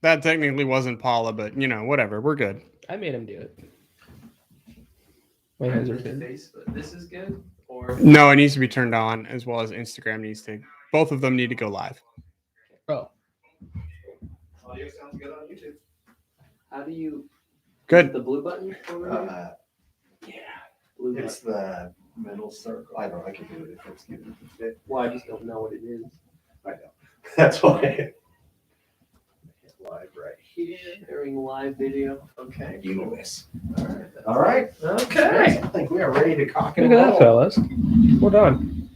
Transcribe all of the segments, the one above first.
That technically wasn't Paula, but whatever. We're good. I made him do it. My hands are good. This is good? Or No, it needs to be turned on as well as Instagram needs to. Both of them need to go live. Oh. Audio sounds good on YouTube. how do you Good. the blue button over here? Yeah. Blue It's button. the middle circle. I don't know. I can do it if it's given. Well, I just don't know what it is. I know. That's why. Hit live right here. Airing live video. Okay. You miss. All right. All right. Okay. I think we are ready to cock Look and at that, roll. fellas. We're done.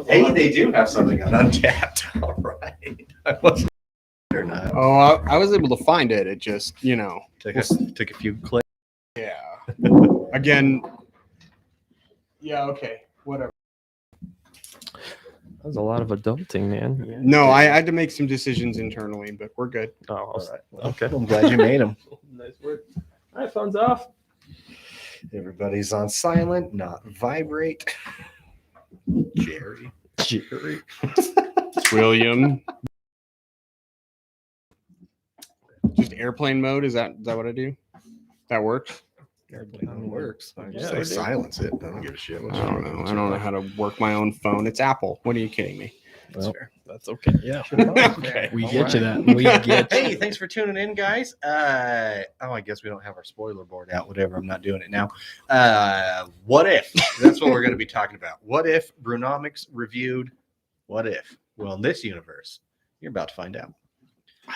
Hey, they do have something on Untapped. All right. I wasn't or not. Oh, I was able to find it. It just, Took a few clicks. yeah. Again. Yeah. Okay. Whatever. That was a lot of adulting, man. Yeah. No, I had to make some decisions internally, but we're good. Oh, All right. Well, okay. I'm glad you made them. Nice work. All right, phone's off. Everybody's on silent, not vibrate. Jerry. William. Just airplane mode. Is that what I do? That works. Airplane works. I just Yeah, say we do. silence it. I don't give a shit. I don't know. I don't know how to work my own phone. It's Apple. What are you kidding me? That's Well, fair. That's okay. Yeah. Okay. We All get you right. that. We get you. Hey, thanks for tuning in, guys. I guess we don't have our spoiler board out. Whatever. I'm not doing it now. What if? That's what we're going to be talking about. What if Brewnomics reviewed? What if? Well, in this universe, you're about to find out.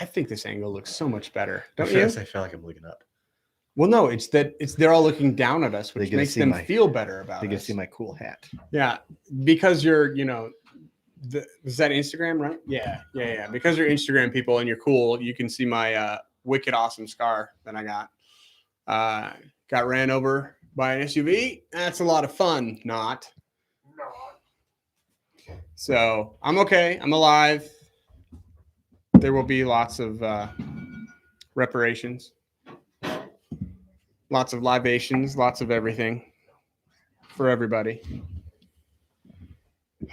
I think this angle looks so much better. Don't I you? feel like I'm looking up. Well, no, it's they're all looking down at us, They which get to makes see them my- feel better about They us. can see my cool hat. Yeah, because you're, is that Instagram, right? Yeah. Because you're Instagram people and you're cool, you can see my wicked awesome scar that I got. Got ran over by an SUV. That's a lot of fun. Not. So I'm okay. I'm alive. There will be lots of reparations, lots of libations, lots of everything for everybody.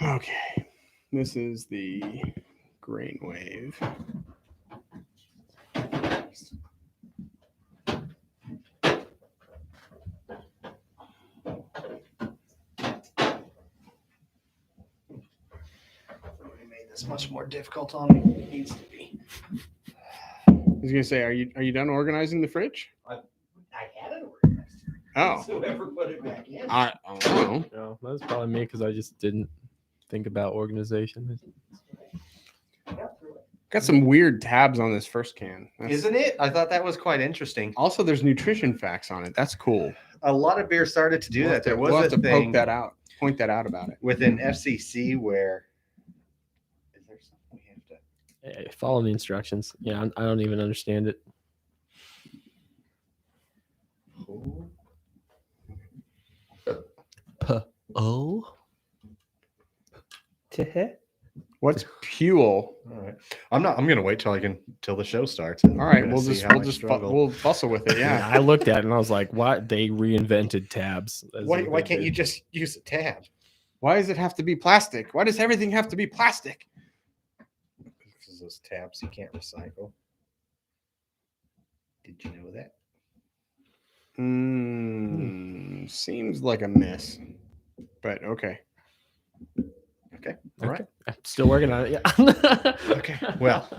Okay, this is the grain wave. We made this much more difficult on me than it needs to be. I was gonna say, are you done organizing the fridge? I had it organized. Oh, Whoever put it back in. I don't know. No, that's probably me because I just didn't think about organization. Got some weird tabs on this first can. That's- Isn't it? I thought that was quite interesting. Also, there's nutrition facts on it. That's cool. A lot of beers started to do We'll that. have to- There was we'll have a to thing point that out about it. within FCC where is there something we have to Hey, follow the instructions. Yeah, I don't even understand it. Oh. What's Puel? All right. I'm gonna wait till the show starts. And All we're right, gonna we'll see just how we'll I just struggle. we'll bustle with it. Yeah, Yeah. I looked at it and I was like, "What? They reinvented tabs." as why they can't you did. just use a tab? Why does it have to be plastic? Why does everything have to be plastic? Because those tabs you can't recycle. Did you know that? Seems like a miss, but okay. Okay. All right. Okay. I'm still working on it. Yeah. Okay. Well,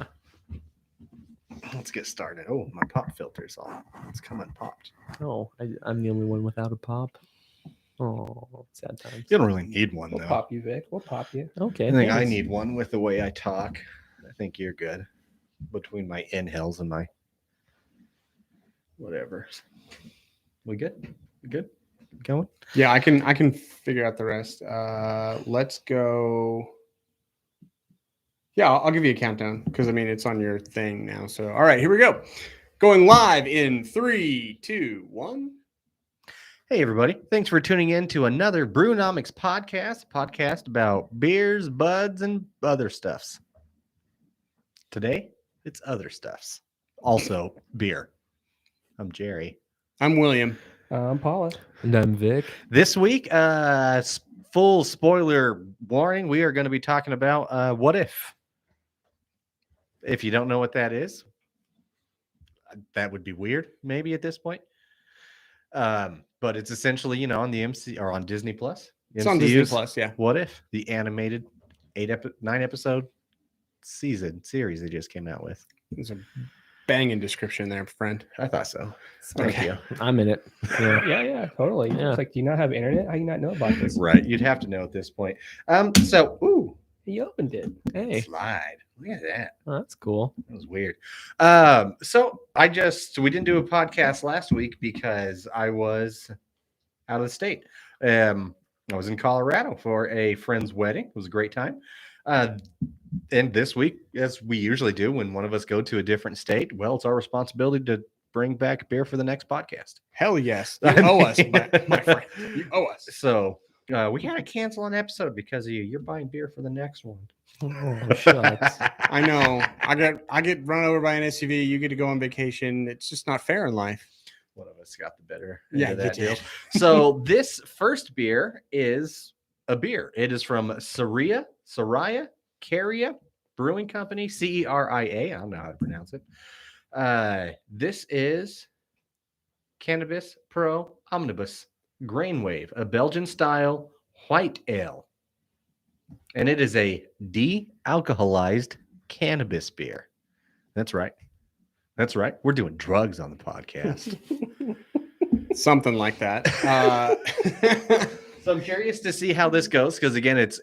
let's get started. Oh, my pop filter's on. It's coming popped. Oh, I'm the only one without a pop. Oh, sad times. You don't really need one We'll though. pop you, Vic. We'll pop you. Okay. I think I thanks. need one with the way I talk. I think you're good between my inhales and my whatever. We good? We good? Going? Yeah, I can figure out the rest. Let's go. Yeah, I'll give you a countdown because I mean it's on your thing now. So all right, here we go. Going live in 3, 2, 1. Hey everybody. Thanks for tuning in to another Brewnomics podcast about beers, buds, and other stuffs. Today, it's other stuffs. Also beer. I'm Jerry. I'm William. I'm Paula. And I'm Vic. This week, full spoiler warning, we are going to be talking about what if. If you don't know what that is, that would be weird, maybe at this point. But it's essentially, on the MC or on Disney Plus. It's on Disney MCU's Plus, yeah. What If, the animated 9-episode series they just came out with. There's a banging description there, friend. I thought so. Okay. Thank you. I'm in it. Yeah. Yeah, totally. Yeah. It's like, do you not have internet? How do you not know about this? Right. You'd have to know at this point. Ooh, He opened it. Hey, slide. Look at that. well, that's cool. That was weird. So we didn't do a podcast last week because I was out of the state. I was in Colorado for a friend's wedding. It was a great time. And this week, as we usually do when one of us go to a different state, well, it's our responsibility to bring back beer for the next podcast. Hell yes. You owe us, my friend. You owe us. So we had to cancel an episode because of you. You're buying beer for the next one. Oh, shucks. I know. I get run over by an SUV. You get to go on vacation. It's just not fair in life. One of us got the better end Yeah, of you that deal. did. So this first beer is a beer. It is from Soraya Caria Brewing Company, Ceria. I don't know how to pronounce it. This is Cannabis Pro Omnibus Grain Wave, a Belgian style white ale. And it is a de-alcoholized cannabis beer. That's right. That's right. We're doing drugs on the podcast. Something like that. So I'm curious to see how this goes because, again, it's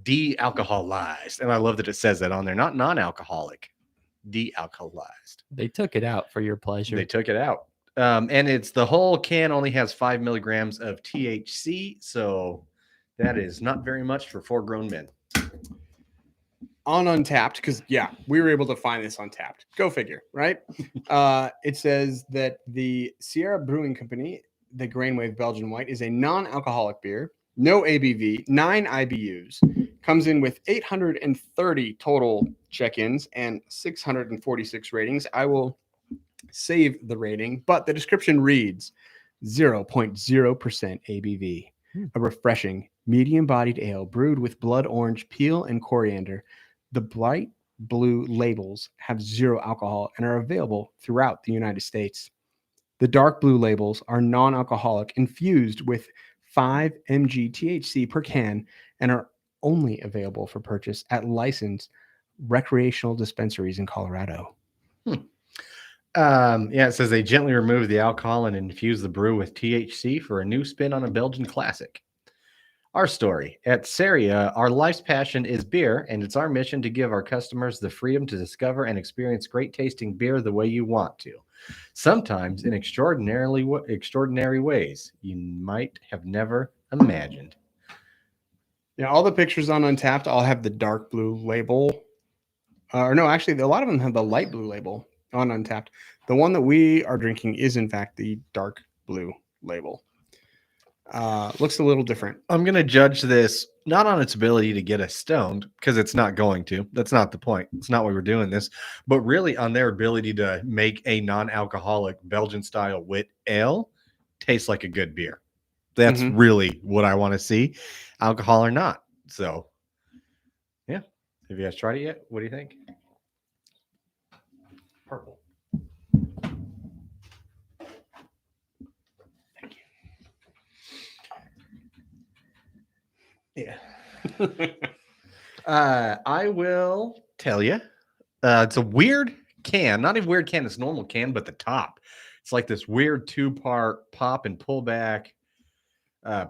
de-alcoholized. And I love that it says that on there. Not non-alcoholic, de-alcoholized. They took it out for your pleasure. They took it out. And it's the whole can only has 5 milligrams of THC. So that is not very much for 4 grown men. On Untapped, because we were able to find this on Untapped. Go figure, right? It says that the Sierra Brewing Company, the Grainwave Belgian White, is a non-alcoholic beer, no ABV, 9 IBUs, comes in with 830 total check-ins and 646 ratings. I will save the rating, but the description reads 0.0% ABV, a refreshing medium-bodied ale brewed with blood orange peel and coriander. The bright blue labels have 0 alcohol and are available throughout the United States. The dark blue labels are non-alcoholic, infused with 5 mg THC per can, and are only available for purchase at licensed recreational dispensaries in Colorado. It says they gently remove the alcohol and infuse the brew with THC for a new spin on a Belgian classic. Our story. At Seria, our life's passion is beer, and it's our mission to give our customers the freedom to discover and experience great tasting beer the way you want to. Sometimes in extraordinary ways you might have never imagined. Yeah, all the pictures on Untapped all have the dark blue label. Or no, actually, a lot of them have the light blue label on Untapped. The one that we are drinking is, in fact, the dark blue label. Looks a little different. I'm going to judge this not on its ability to get us stoned, because it's not going to. That's not the point. It's not why we're doing this. But really on their ability to make a non-alcoholic Belgian-style wit ale taste like a good beer. That's really what I want to see, alcohol or not. So, yeah. Have you guys tried it yet? What do you think? Purple. Yeah. I will tell you. It's a weird can. Not a weird can. It's a normal can, but the top. It's like this weird 2-part pop and pull back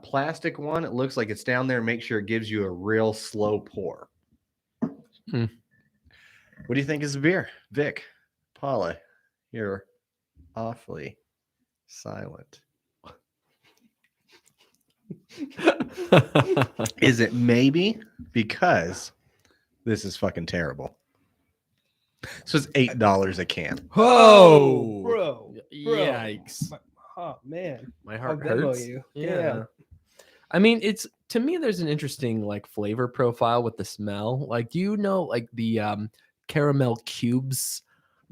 plastic one. It looks like it's down there. Make sure it gives you a real slow pour. What do you think is the beer? Vic, Paula, you're awfully silent. Is it maybe because this is fucking terrible? So it's $8 a can. Oh, bro. Yikes. Oh, man. My I'll heart demo hurts. you. Yeah. I mean, it's, to me, there's an interesting like flavor profile with the smell. Like, do you know, like the caramel cubes?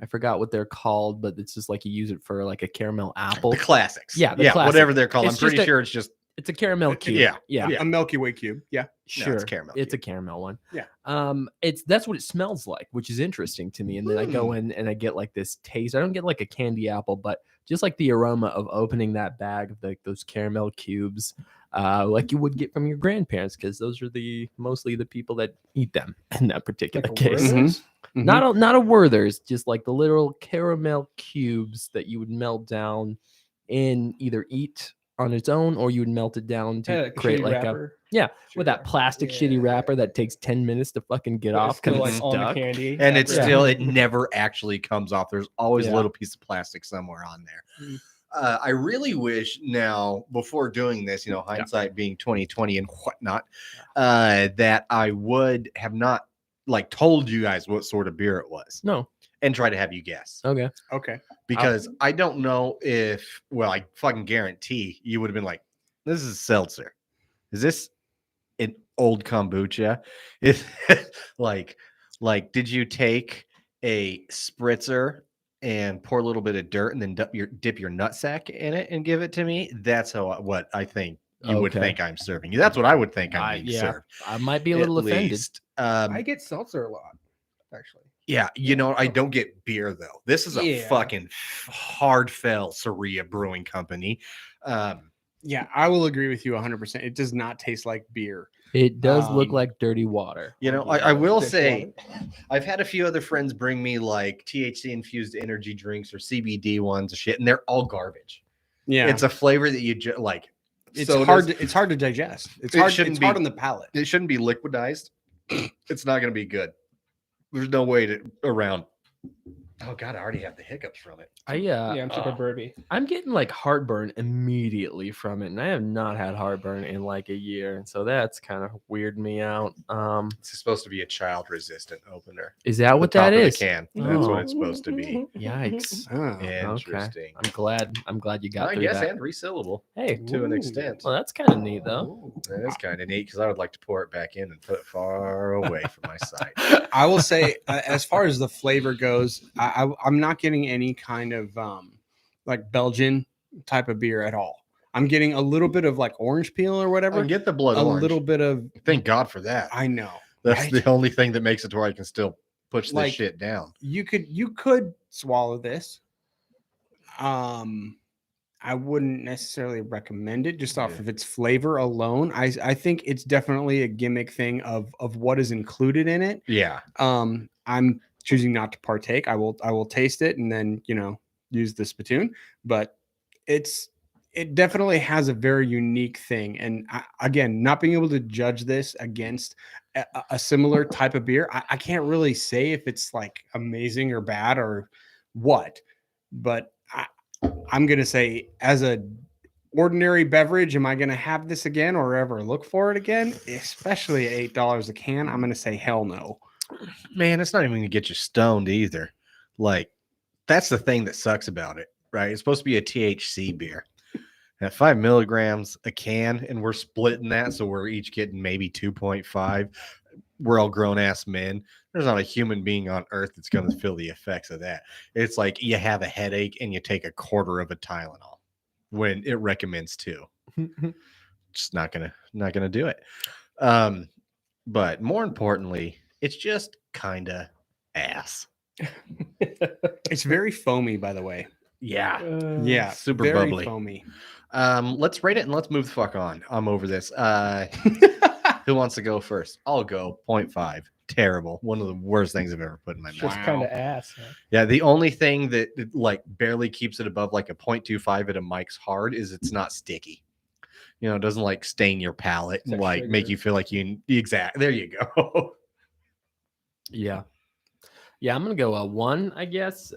I forgot what they're called, but it's just like you use it for like a caramel apple. The classics. Yeah, the yeah, classic. whatever they're called. It's I'm pretty just sure it's just It's a caramel cube. yeah. Yeah. A Milky Way cube. Yeah. Sure. it's caramel It's a cube. caramel one. Yeah. That's what it smells like, which is interesting to me. And then I go in and I get like this taste. I don't get like a candy apple, but just like the aroma of opening that bag of like those caramel cubes, like you would get from your grandparents, because those are mostly the people that eat them in that particular Like a case. Werther's? Mhm. Not a Werther's, just like the literal caramel cubes that you would melt down and either eat on its own, or you would melt it down to Kinda like a create shitty like wrapper. with that plastic shitty Yeah. wrapper that takes 10 minutes to fucking get But off it's still because like it's on the stuck. candy. And it's wrapper. still, it never actually comes off. There's always Yeah. a little piece of plastic somewhere on there. Mm. I really wish now, before doing this, hindsight being 2020 and whatnot, that I would have not like told you guys what sort of beer it was No. and try to have you guess. Okay. Okay. Because I don't know if, I fucking guarantee you would have been like, this is seltzer. Is this an old kombucha? Is like, did you take a spritzer and pour a little bit of dirt and then dip your nutsack in it and give it to me? That's what I think you would Okay. think I'm serving you. That's what I would think I'm being served. I might be a little at offended. least. I get seltzer a lot, actually. Yeah, I don't get beer though. This is a Yeah. fucking hard fell Saria Brewing Company. Yeah, I will agree with you 100%. It does not taste like beer. It does look Um, like dirty water. I will Fish say, water. I've had a few other friends bring me like THC infused energy drinks or CBD ones and shit, and they're all garbage. Yeah. It's a flavor that you like. It's sodas. hard. It's hard to digest. It's It hard. shouldn't It's hard be. on the palate. It shouldn't be liquidized. It's not going to be good. There's no way to around. Oh God, I already have the hiccups from it. Yeah, I'm super burpy. I'm getting like heartburn immediately from it, and I have not had heartburn in like a year, and so that's kind of weirding me out. It's supposed to be a child resistant opener. Is that what The top that of the is? can. That's Oh. what it's supposed to be. Yikes! Oh. Interesting. I'm glad you got I through guess that. and resyllable Hey, to an Ooh. extent. well, that's kind of neat though. That is kind of neat because I would like to pour it back in and put it far away from my sight. I will say, as far as the flavor goes, I'm not getting any kind of like Belgian type of beer at all. I'm getting a little bit of like orange peel or I whatever. can get the blood A orange. little bit of. Thank God for that. I know. That's right? the only thing that makes it to where I can still push this Like- shit down. You could swallow this. I wouldn't necessarily recommend it just off Yeah. of its flavor alone. I think it's definitely a gimmick thing of what is included in it. Yeah. I'm choosing not to partake. I will taste it and then use the spittoon, but it definitely has a very unique thing. And again, not being able to judge this against a similar type of beer, I can't really say if it's like amazing or bad or what, but I'm gonna say as a ordinary beverage, am I gonna have this again or ever look for it again? Especially at $8 a can, I'm gonna say hell no. Man, it's not even going to get you stoned either. Like, that's the thing that sucks about it, right? It's supposed to be a THC beer. At 5 milligrams a can, and we're splitting that, so we're each getting maybe 2.5. We're all grown ass men. There's not a human being on earth that's going to feel the effects of that. It's like you have a headache and you take a quarter of a Tylenol when it recommends 2. Just not gonna do it. But more importantly, it's just kind of ass. It's very foamy, by the way. Yeah. Yeah, Super very bubbly. foamy. Let's rate it and let's move the fuck on. I'm over this. Who wants to go first? I'll go. 0.5. Terrible. One of the worst things I've ever put in my Just mouth. Wow. kind of ass. Huh? Yeah, the only thing that like barely keeps it above like a 0.25 at a Mike's Hard is it's not sticky. It doesn't like stain your palate and It's like like make sugar. you feel like there you go. Yeah. I'm gonna go a 1, I guess.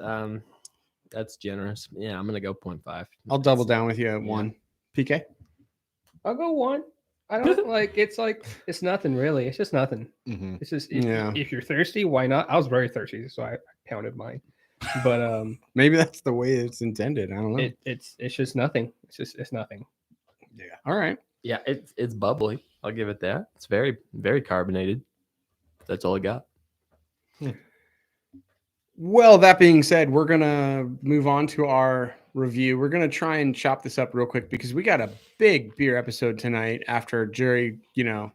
That's generous. Yeah, I'm gonna go 0.5. I'll double down with you at 1. PK? I'll go 1. I don't it's nothing really. It's just nothing. Mhm. It's just Yeah. if you're thirsty, why not? I was very thirsty, so I pounded mine. But Maybe that's the way it's intended. I don't know. it's just nothing. It's nothing. Yeah. All right. Yeah, it's bubbly. I'll give it that. It's very, very carbonated. That's all I got. Well, that being said, we're gonna move on to our review. We're gonna try and chop this up real quick because we got a big beer episode tonight after Jerry,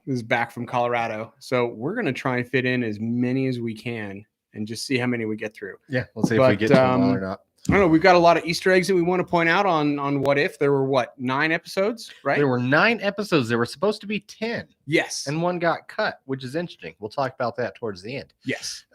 is back from Colorado. So we're gonna try and fit in as many as we can and just see how many we get through. Yeah, let's see if we But, get to them all or not. I don't know. We've got a lot of Easter eggs that we want to point out on What If. There were 9 episodes, right? There were 9 episodes. There were supposed to be 10, Yes. and one got cut, which is interesting. We'll talk about that towards the end. Yes.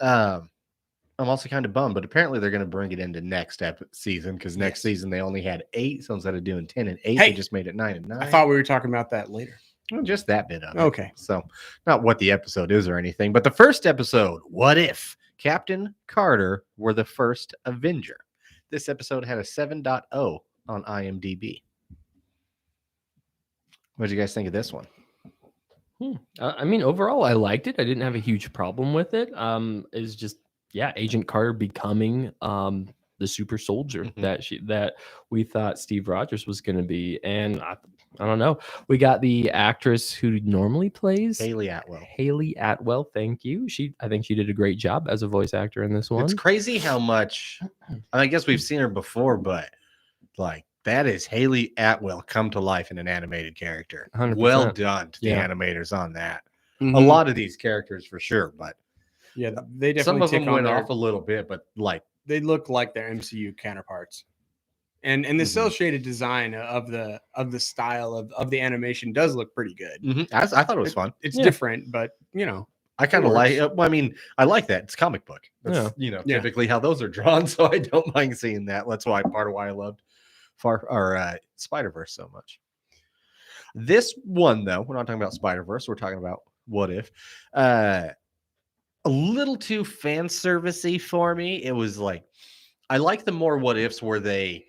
I'm also kind of bummed, but apparently they're going to bring it into next season because next season they only had 8, so instead of doing 10 and 8, they just made it 9 and 9. I thought we were talking about that later. Well, just that bit of it. Okay. So not what the episode is or anything, but the first episode, What If Captain Carter were the first Avenger? This episode had a 7.0 on IMDb. What did you guys think of this one? I mean, overall, I liked it. I didn't have a huge problem with it. It's just, Agent Carter becoming the super soldier that we thought Steve Rogers was going to be. And I don't know. We got the actress who normally plays Haley Atwell. Haley Atwell, thank you. I think she did a great job as a voice actor in this one. It's crazy how much. I guess we've seen her before, but like that is Haley Atwell come to life in an animated character. 100%. Well done to the animators on that. Mhm. A lot of these characters for sure, but Yeah, they definitely some of them tick on went their- off a little bit, but like They look like their MCU counterparts. And the cell shaded design of the style of the animation does look pretty good. I thought it was fun. It's different, but I kind of It like. works. I mean, I like that. It's comic book. That's Yeah. typically how those are drawn. So I don't mind seeing that. That's why part of why I loved Spider-Verse so much. This one though, we're not talking about Spider-Verse. We're talking about What If. A little too fan servicey for me. It was like I like the more What Ifs where they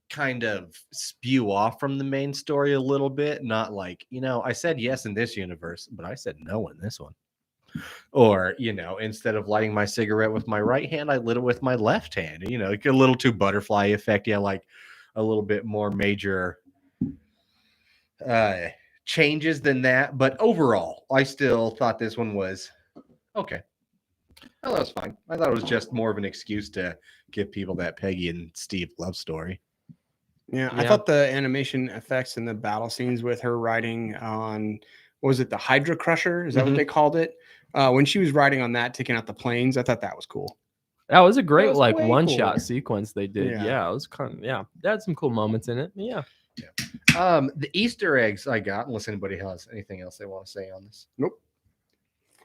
kind of spew off from the main story a little bit, not like, I said yes in this universe, but I said no in this one. Or, instead of lighting my cigarette with my right hand, I lit it with my left hand. Like a little too butterfly effect. Yeah, like a little bit more major changes than that. But overall, I still thought this one was okay. I thought it was fine. I thought it was just more of an excuse to give people that Peggy and Steve love story. Yeah, I thought the animation effects in the battle scenes with her riding on, what was it, the Hydra Crusher? Is that what they called it? When she was riding on that, taking out the planes, I thought that was cool. That was a great was way one-shot cooler. sequence they did. Yeah. Yeah, it was kind of, they had some cool moments in it. Yeah. The Easter eggs I got, unless anybody has anything else they want to say on this.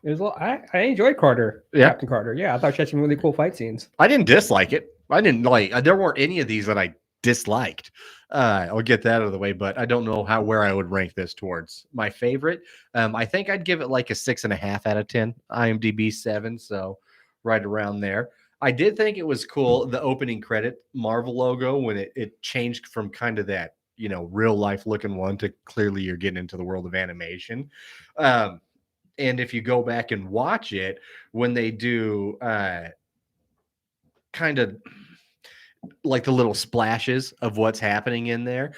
It was. I enjoyed Carter. Yeah. Captain Carter. Yeah, I thought she had some really cool fight scenes. I didn't dislike it. I didn't like. There weren't any of these that I disliked. I'll get that out of the way, but I don't know where I would rank this towards my favorite. I think I'd give it like a 6.5 out of 10. IMDb 7, so right around there. I did think it was cool the opening credit Marvel logo when it changed from kind of that real life looking one to clearly you're getting into the world of animation. And if you go back and watch it, when they do kind of like the little splashes of what's happening in there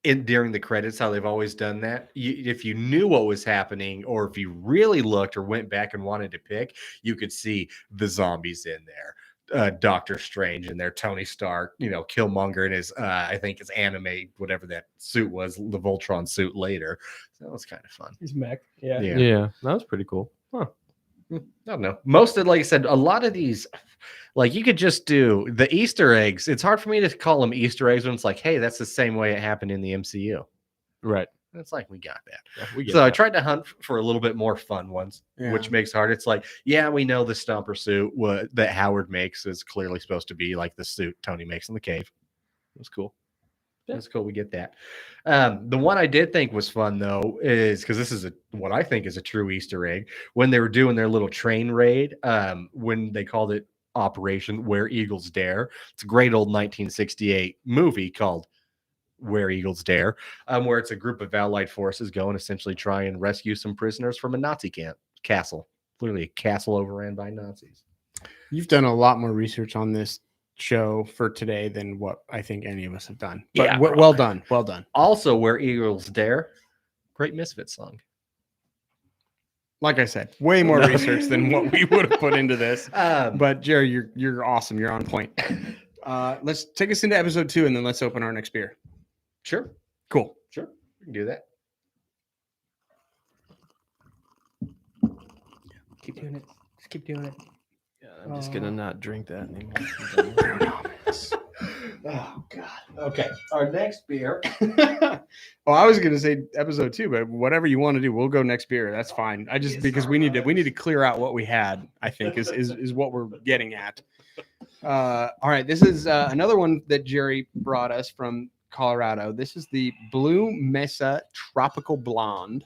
during the credits, how they've always done that. If you knew what was happening, or if you really looked or went back and wanted to pick, you could see the zombies in there. Doctor Strange in there, Tony Stark, Killmonger in his, I think his anime, whatever that suit was, the Voltron suit later. So that was kind of fun. He's mech. Yeah. Yeah, that was pretty cool. Huh. I don't know. Most of, like I said, a lot of these, like you could just do the Easter eggs. It's hard for me to call them Easter eggs when it's like, hey, that's the same way it happened in the MCU. Right. It's like, we got that. Yeah, we get So I that. tried to hunt for a little bit more fun ones, which makes hard. It's like, yeah, we know the Stomper suit that Howard makes is clearly supposed to be like the suit Tony makes in the cave. It was cool. That's cool. We get that. The one I did think was fun though is because this is what I think is a true Easter egg when they were doing their little train raid. When they called it Operation Where Eagles Dare. It's a great old 1968 movie called Where Eagles Dare, where it's a group of Allied forces go and essentially try and rescue some prisoners from a Nazi castle. Clearly a castle overran by Nazis. You've done a lot more research on this show for today than what I think any of us have done. But Yeah, well done. Well done. Also, Where Eagles Dare, great Misfits song. Like I said, way more research than what we would have put into this. But But Jerry, you're awesome. You're on point. Let's take us into episode 2, and then let's open our next beer. sure, Cool. we can do that. Keep doing it. Just keep doing it. Yeah, I'm just gonna not drink that anymore. Oh God. Okay. Our next beer. Well, I was going to say episode 2, but whatever you want to do, we'll go next beer. That's fine. I just because we need to clear out what we had. I think is what we're getting at. All right, this is another one that Jerry brought us from Colorado. This is the Blue Mesa Tropical Blonde,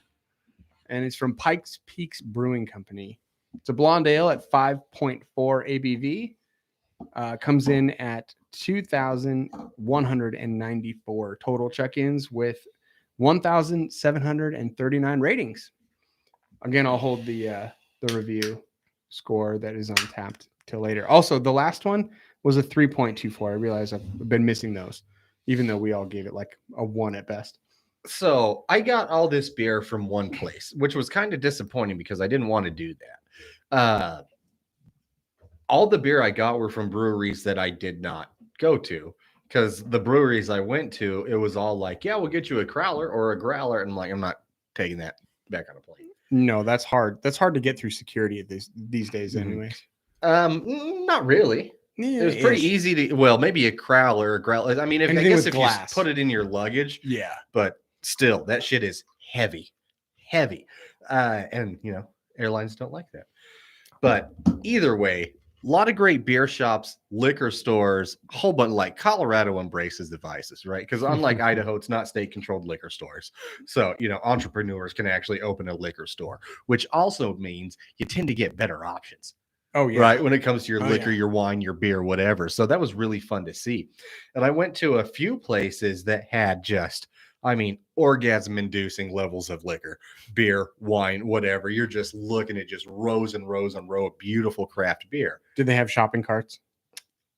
and it's from Pikes Peaks Brewing Company. It's a blonde ale at 5.4 ABV. Comes in at 2,194 total check-ins with 1,739 ratings. Again, I'll hold the review score that is untapped till later. Also, the last one was a 3.24. I realize I've been missing those, even though we all gave it like a 1 at best. So I got all this beer from one place, which was kind of disappointing because I didn't want to do that. All the beer I got were from breweries that I did not go to, because the breweries I went to, it was all like, yeah, we'll get you a crowler or a growler. And I'm like, I'm not taking that back on a plane. No, that's hard. That's hard to get through security these days, Mhm. anyways. Not really. Yeah, It was pretty easy to, well, maybe a crowler or growler. I mean, I Anything guess with if glass. you put it in your luggage, Yeah. but still, that shit is heavy. And, airlines don't like that. But either way, a lot of great beer shops, liquor stores, a whole bunch. Like Colorado embraces the vices, right? Because unlike Idaho, it's not state-controlled liquor stores. So, entrepreneurs can actually open a liquor store, which also means you tend to get better options. Oh, yeah. Right, when it comes to your Oh, liquor, yeah. your wine, your beer, whatever. So that was really fun to see. And I went to a few places that had just, orgasm-inducing levels of liquor, beer, wine, whatever. You're just looking at just rows and rows and rows of beautiful craft beer. Did they have shopping carts?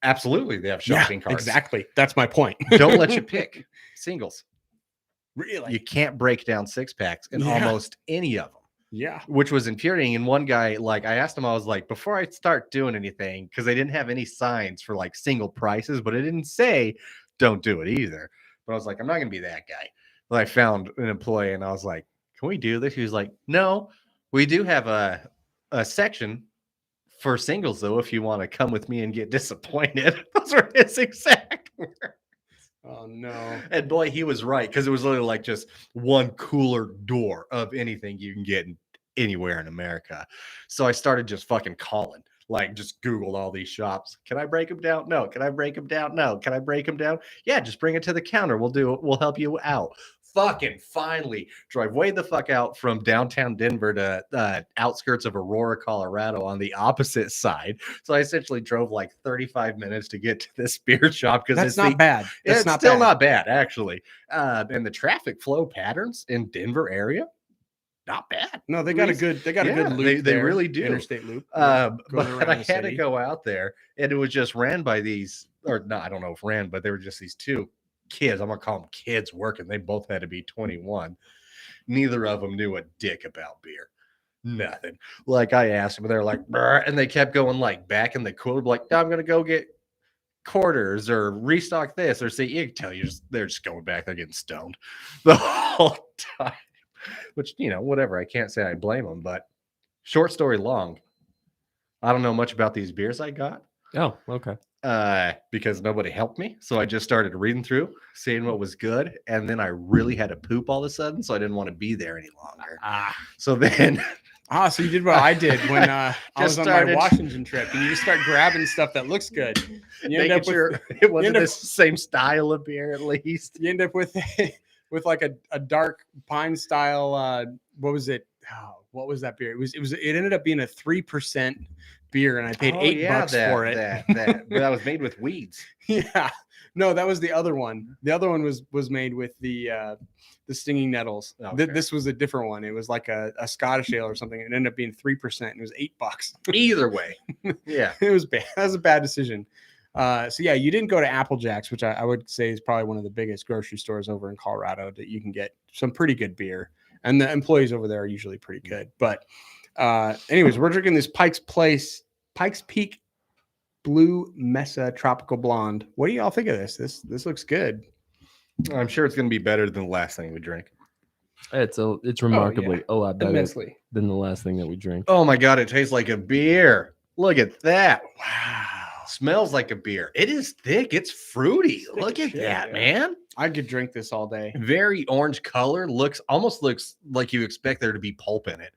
Absolutely, they have shopping carts. Exactly. That's my point. Don't let you pick singles. Really? You can't break down 6-packs in Yeah. almost any of them. Yeah. Which was infuriating. And one guy, I asked him, I was like, before I start doing anything, because they didn't have any signs for single prices, but it didn't say don't do it either. But I was like, I'm not going to be that guy. But I found an employee and I was like, can we do this? He was like, no, we do have a section for singles, though, if you want to come with me and get disappointed. Those were his exact words. Oh, no. And boy, he was right, because it was literally just one cooler door of anything you can get anywhere in America. So I started just fucking calling, just Googled all these shops. Can I break them down? No. Can I break them down? No. Can I break them down? Yeah, just bring it to the counter. We'll do it. We'll help you out. Fucking finally drive way the fuck out from downtown Denver to outskirts of Aurora, Colorado on the opposite side. So I essentially drove 35 minutes to get to this beer shop, because That's not bad. That's it's not still bad. not bad, actually. And the traffic flow patterns in Denver area, not bad. No, they got a good loop. They there, really do. Interstate loop. But around I the had to city. go out there, and it was just ran by these, or no, I don't know if ran, but they were just these two kids. I'm gonna call them kids working. They both had to be 21. Neither of them knew a dick about beer. Nothing. I asked them, they're like, "Brr," and they kept going back in the cooler, no, I'm gonna go get quarters or restock this, or say, you can tell they're just going back. They're getting stoned the whole time. Which, whatever. I can't say I blame them, but short story long, I don't know much about these beers I got. Oh, okay. Because nobody helped me. So I just started reading through, seeing what was good. And then I really had to poop all of a sudden. So I didn't want to be there any longer. So then. So you did what I did when I was on started- my Washington trip, and you just start grabbing stuff that looks good. You end Making up sure with, it wasn't up- the same style of beer, at least. you end up with a dark pine style. What was it? Oh, what was that beer? It ended up being a 3% beer, and I paid $8 for it. That was made with weeds. Yeah. No, that was the other one. The other one was made with the stinging nettles. Okay. This was a different one. It was like a Scottish ale or something. It ended up being 3%. And it was $8. Either way. Yeah. It was bad. That was a bad decision. So yeah, you didn't go to Applejack's, which I would say is probably one of the biggest grocery stores over in Colorado that you can get some pretty good beer. And the employees over there are usually pretty good. But Anyways, we're drinking this Pikes Peak Blue Mesa Tropical Blonde. What do y'all think of this? This looks good. I'm sure it's going to be better than the last thing we drink. It's remarkably a lot better Immensely. than the last thing that we drank. Oh my God, it tastes like a beer. Look at that. Wow. Smells like a beer. It is thick. It's fruity. Thick Look as at shit, that, yeah. man. I could drink this all day. Very orange color. Almost looks like you expect there to be pulp in it.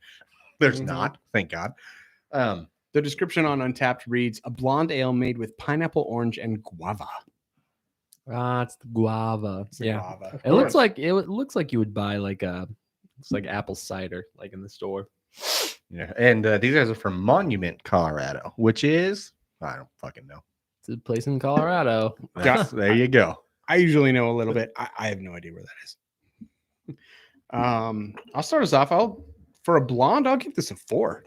There's Mhm. not, thank God. The description on Untapped reads, a blonde ale made with pineapple, orange, and guava. It's the guava. It's a Yeah. guava. It looks like you would buy it's like apple cider like in the store. Yeah, and these guys are from Monument, Colorado, which is I don't fucking know. It's a place in Colorado. There you go. I usually know a little bit. I have no idea where that is. I'll start us off. For a blonde, I'll give this a 4.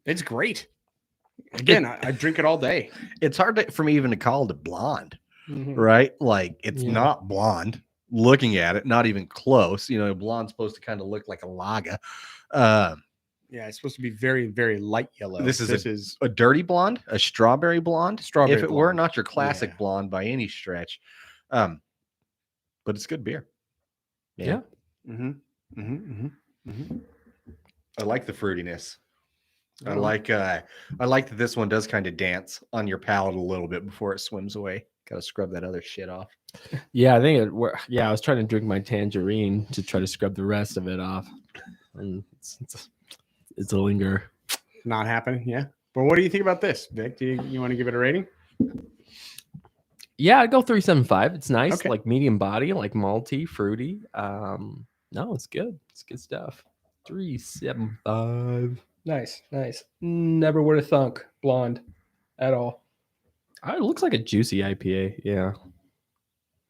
It's great. Again, I drink it all day. It's hard for me even to call it blonde, Mhm. right? Like it's Yeah. not blonde. Looking at it, not even close. You know, blonde's supposed to kind of look like a lager. Yeah, it's supposed to be very, very light yellow. This is a dirty blonde, a strawberry blonde. Strawberry if it were blonde. not your classic Yeah. blonde by any stretch. But it's good beer. Yeah. Mm-hmm. Mm-hmm. Mm-hmm. I like the fruitiness. I Oh. like that this one does kind of dance on your palate a little bit before it swims away. Gotta scrub that other shit off. Yeah, I think I was trying to drink my tangerine to try to scrub the rest of it off. And it's a linger. Not happening. Yeah. But what do you think about this, Vic? Do you want to give it a rating? Yeah, I'd go 3.75. It's nice, Okay. like medium body, like malty, fruity. No, it's good. It's good stuff. 3.75. Nice. Never would have thunk blonde at all, It looks like a juicy IPA. Yeah,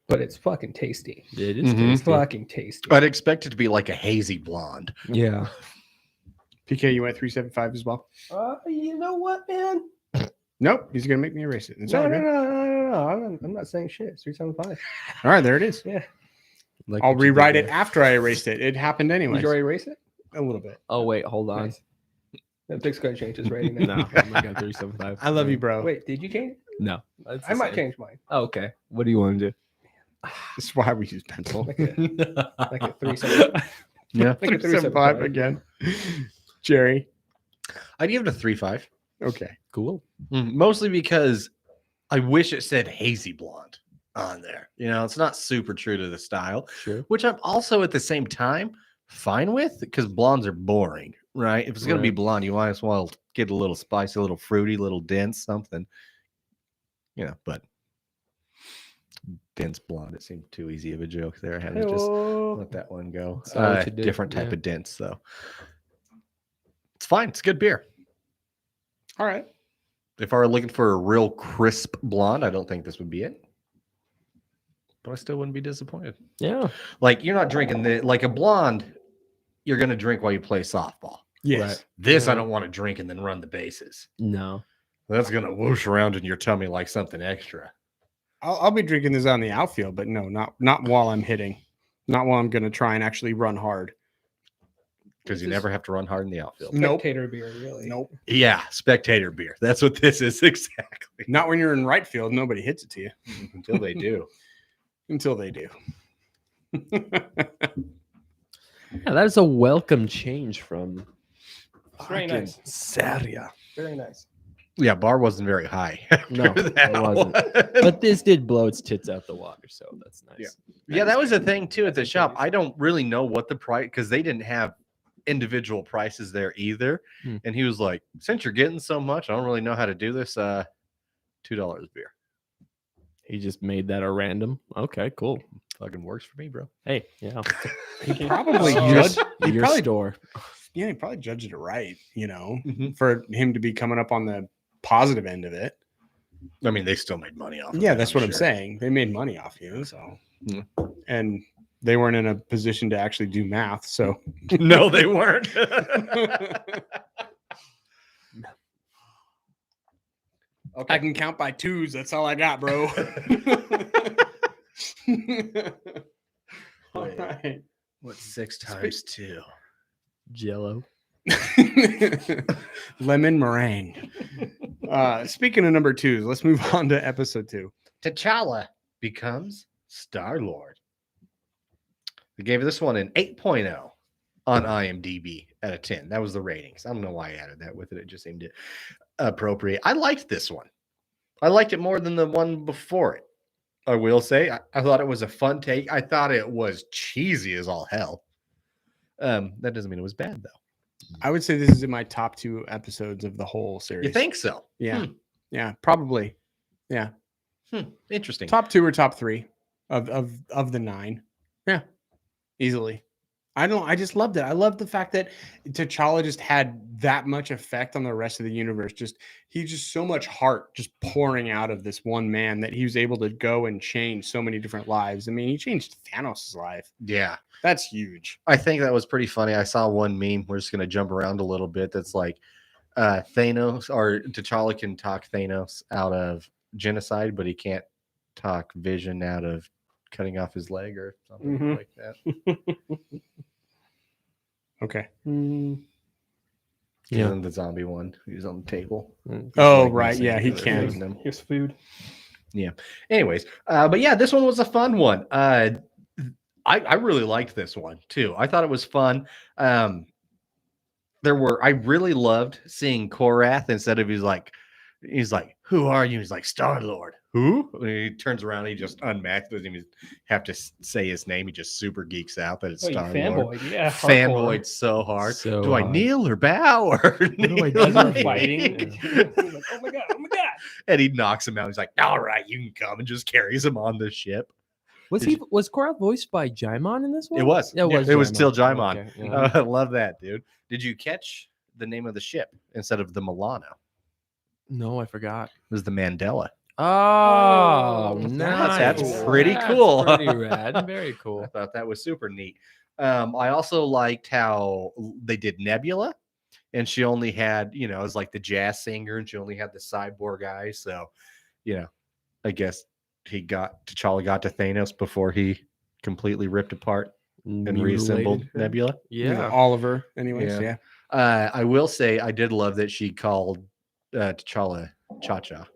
but it's fucking tasty. it is Mhm. It's tasty. fucking tasty. I'd expect it to be like a hazy blonde. Yeah. PK, you went 3.75 as well? You know what, man? Nope. He's going to make me erase it. It's No, all no, good. no. I'm not saying shit. It's 3.75. All right, there it is. Yeah. Like I'll what you did rewrite it there. after I erased it. It happened Did anyway. you already erase it? A little bit. Oh wait, hold on. Nice. Vic's gonna change his rating. No, Now. I'm not gonna 3.75. I love you, bro. Wait, did you change it? No, it's I the might same. change mine. Oh, okay. What do you want to do? This is why we use pencil. Like a 3.75. Yeah. Like a 3.75 again. Jerry. I'd give it a 3.5. Okay. Cool. Mostly because I wish it said hazy blonde on there. You know, it's not super true to the style, Sure. which I'm also at the same time fine with because blondes are boring, right? If it's going to be Right. blonde, you might as well get a little spicy, a little fruity, a little dense, something. You know, but dense blonde, it seemed too easy of a joke there. I had to just let that one go. That's not what you did, Different type yeah. of dense, though. It's fine. It's good beer. All right. If I were looking for a real crisp blonde, I don't think this would be it. But I still wouldn't be disappointed. Yeah. Like you're not drinking like a blonde, you're gonna drink while you play softball. Yes. Right. This I Yeah. don't want to drink and then run the bases. No. That's gonna whoosh around in your tummy like something extra. I'll be drinking this on the outfield, but no, not while I'm hitting. Not while I'm going to try and actually run hard. Because you This is- never have to run hard in the outfield. Nope. Spectator beer, really. Nope. Yeah, spectator beer. That's what this is exactly. Not when you're in right field. Nobody hits it to you Until they do. until they do. Yeah, that is a welcome change from Very fucking nice. Seria. Very nice. Yeah, bar wasn't very high. No, after that it wasn't. one. But this did blow its tits out the water, so that's nice. Yeah, that was the thing too at the shop. I don't really know what the price because they didn't have individual prices there either. Hmm. And he was like, "Since you're getting so much, I don't really know how to do this. $2 beer He just made that a random. Okay, cool. fucking works for me, bro." Hey, yeah. He probably Oh, judged. He Your probably, store. yeah, he probably judged it right. You know, Mhm. for him to be coming up on the positive end of it. I mean, they still made money off. Of Yeah, it, that's what I'm sure. saying. They made money off you, so Yeah. and they weren't in a position to actually do math. So No, they weren't. Okay. I can count by twos. That's all I got, bro. All right. What's 6 times 2? Jello. Lemon meringue. Speaking of number 2s, let's move on to episode 2. T'Challa becomes Star-Lord. We gave this one an 8.0 on IMDb out of 10. That was the ratings. I don't know why I added that with it. It just seemed appropriate. I liked this one. I liked it more than the one before it. I will say, I thought it was a fun take. I thought it was cheesy as all hell. That doesn't mean it was bad, though. I would say this is in my top 2 episodes of the whole series. You think so? Yeah. Yeah, probably. Yeah. Interesting. Top 2 or top 3 of the 9. Yeah. Easily. I just loved it. I loved the fact that T'Challa just had that much effect on the rest of the universe. He's just so much heart just pouring out of this one man that he was able to go and change so many different lives. I mean, he changed Thanos' life. Yeah. That's huge. I think that was pretty funny. I saw one meme. We're just going to jump around a little bit. That's like Thanos or T'Challa can talk Thanos out of genocide, but he can't talk Vision out of cutting off his leg or something like that. Okay. Yeah, the zombie one. He was on the table. Oh, Like right. missing Yeah, he the other can. leg. Them. Here's food. Yeah. Anyways, but yeah, this one was a fun one. I really liked this one too. I thought it was fun. I really loved seeing Korath instead of he's like, who are you? He's like, Star-Lord. Who? And he turns around, he just unmasked, doesn't even have to say his name. He just super geeks out that it's Oh, you Star-Lord. fanboy. Yeah. Fanboyed so hard. So do I hard. kneel or bow or do I do? As they're Yeah. fighting. Like, oh my god. Oh my god. And he knocks him out. He's like, all right, you can come, and just carries him on the ship. Was Korath voiced by Jaimon in this one? It was. Yeah, It was still Jaimon. Okay, yeah. I love that, dude. Did you catch the name of the ship instead of the Milano? No, I forgot. It was the Mandela. Oh, That's- nice. that's pretty cool. Pretty rad. Very I cool. thought that was super neat. I also liked how they did Nebula, and she only had, it was like the jazz singer, and she only had the cyborg eyes. So, I guess T'Challa got to Thanos before he completely ripped apart and reassembled Mutilated her. Nebula. Yeah. Oliver. Anyways, Yeah. yeah. I will say I did love that she called T'Challa Cha-Cha.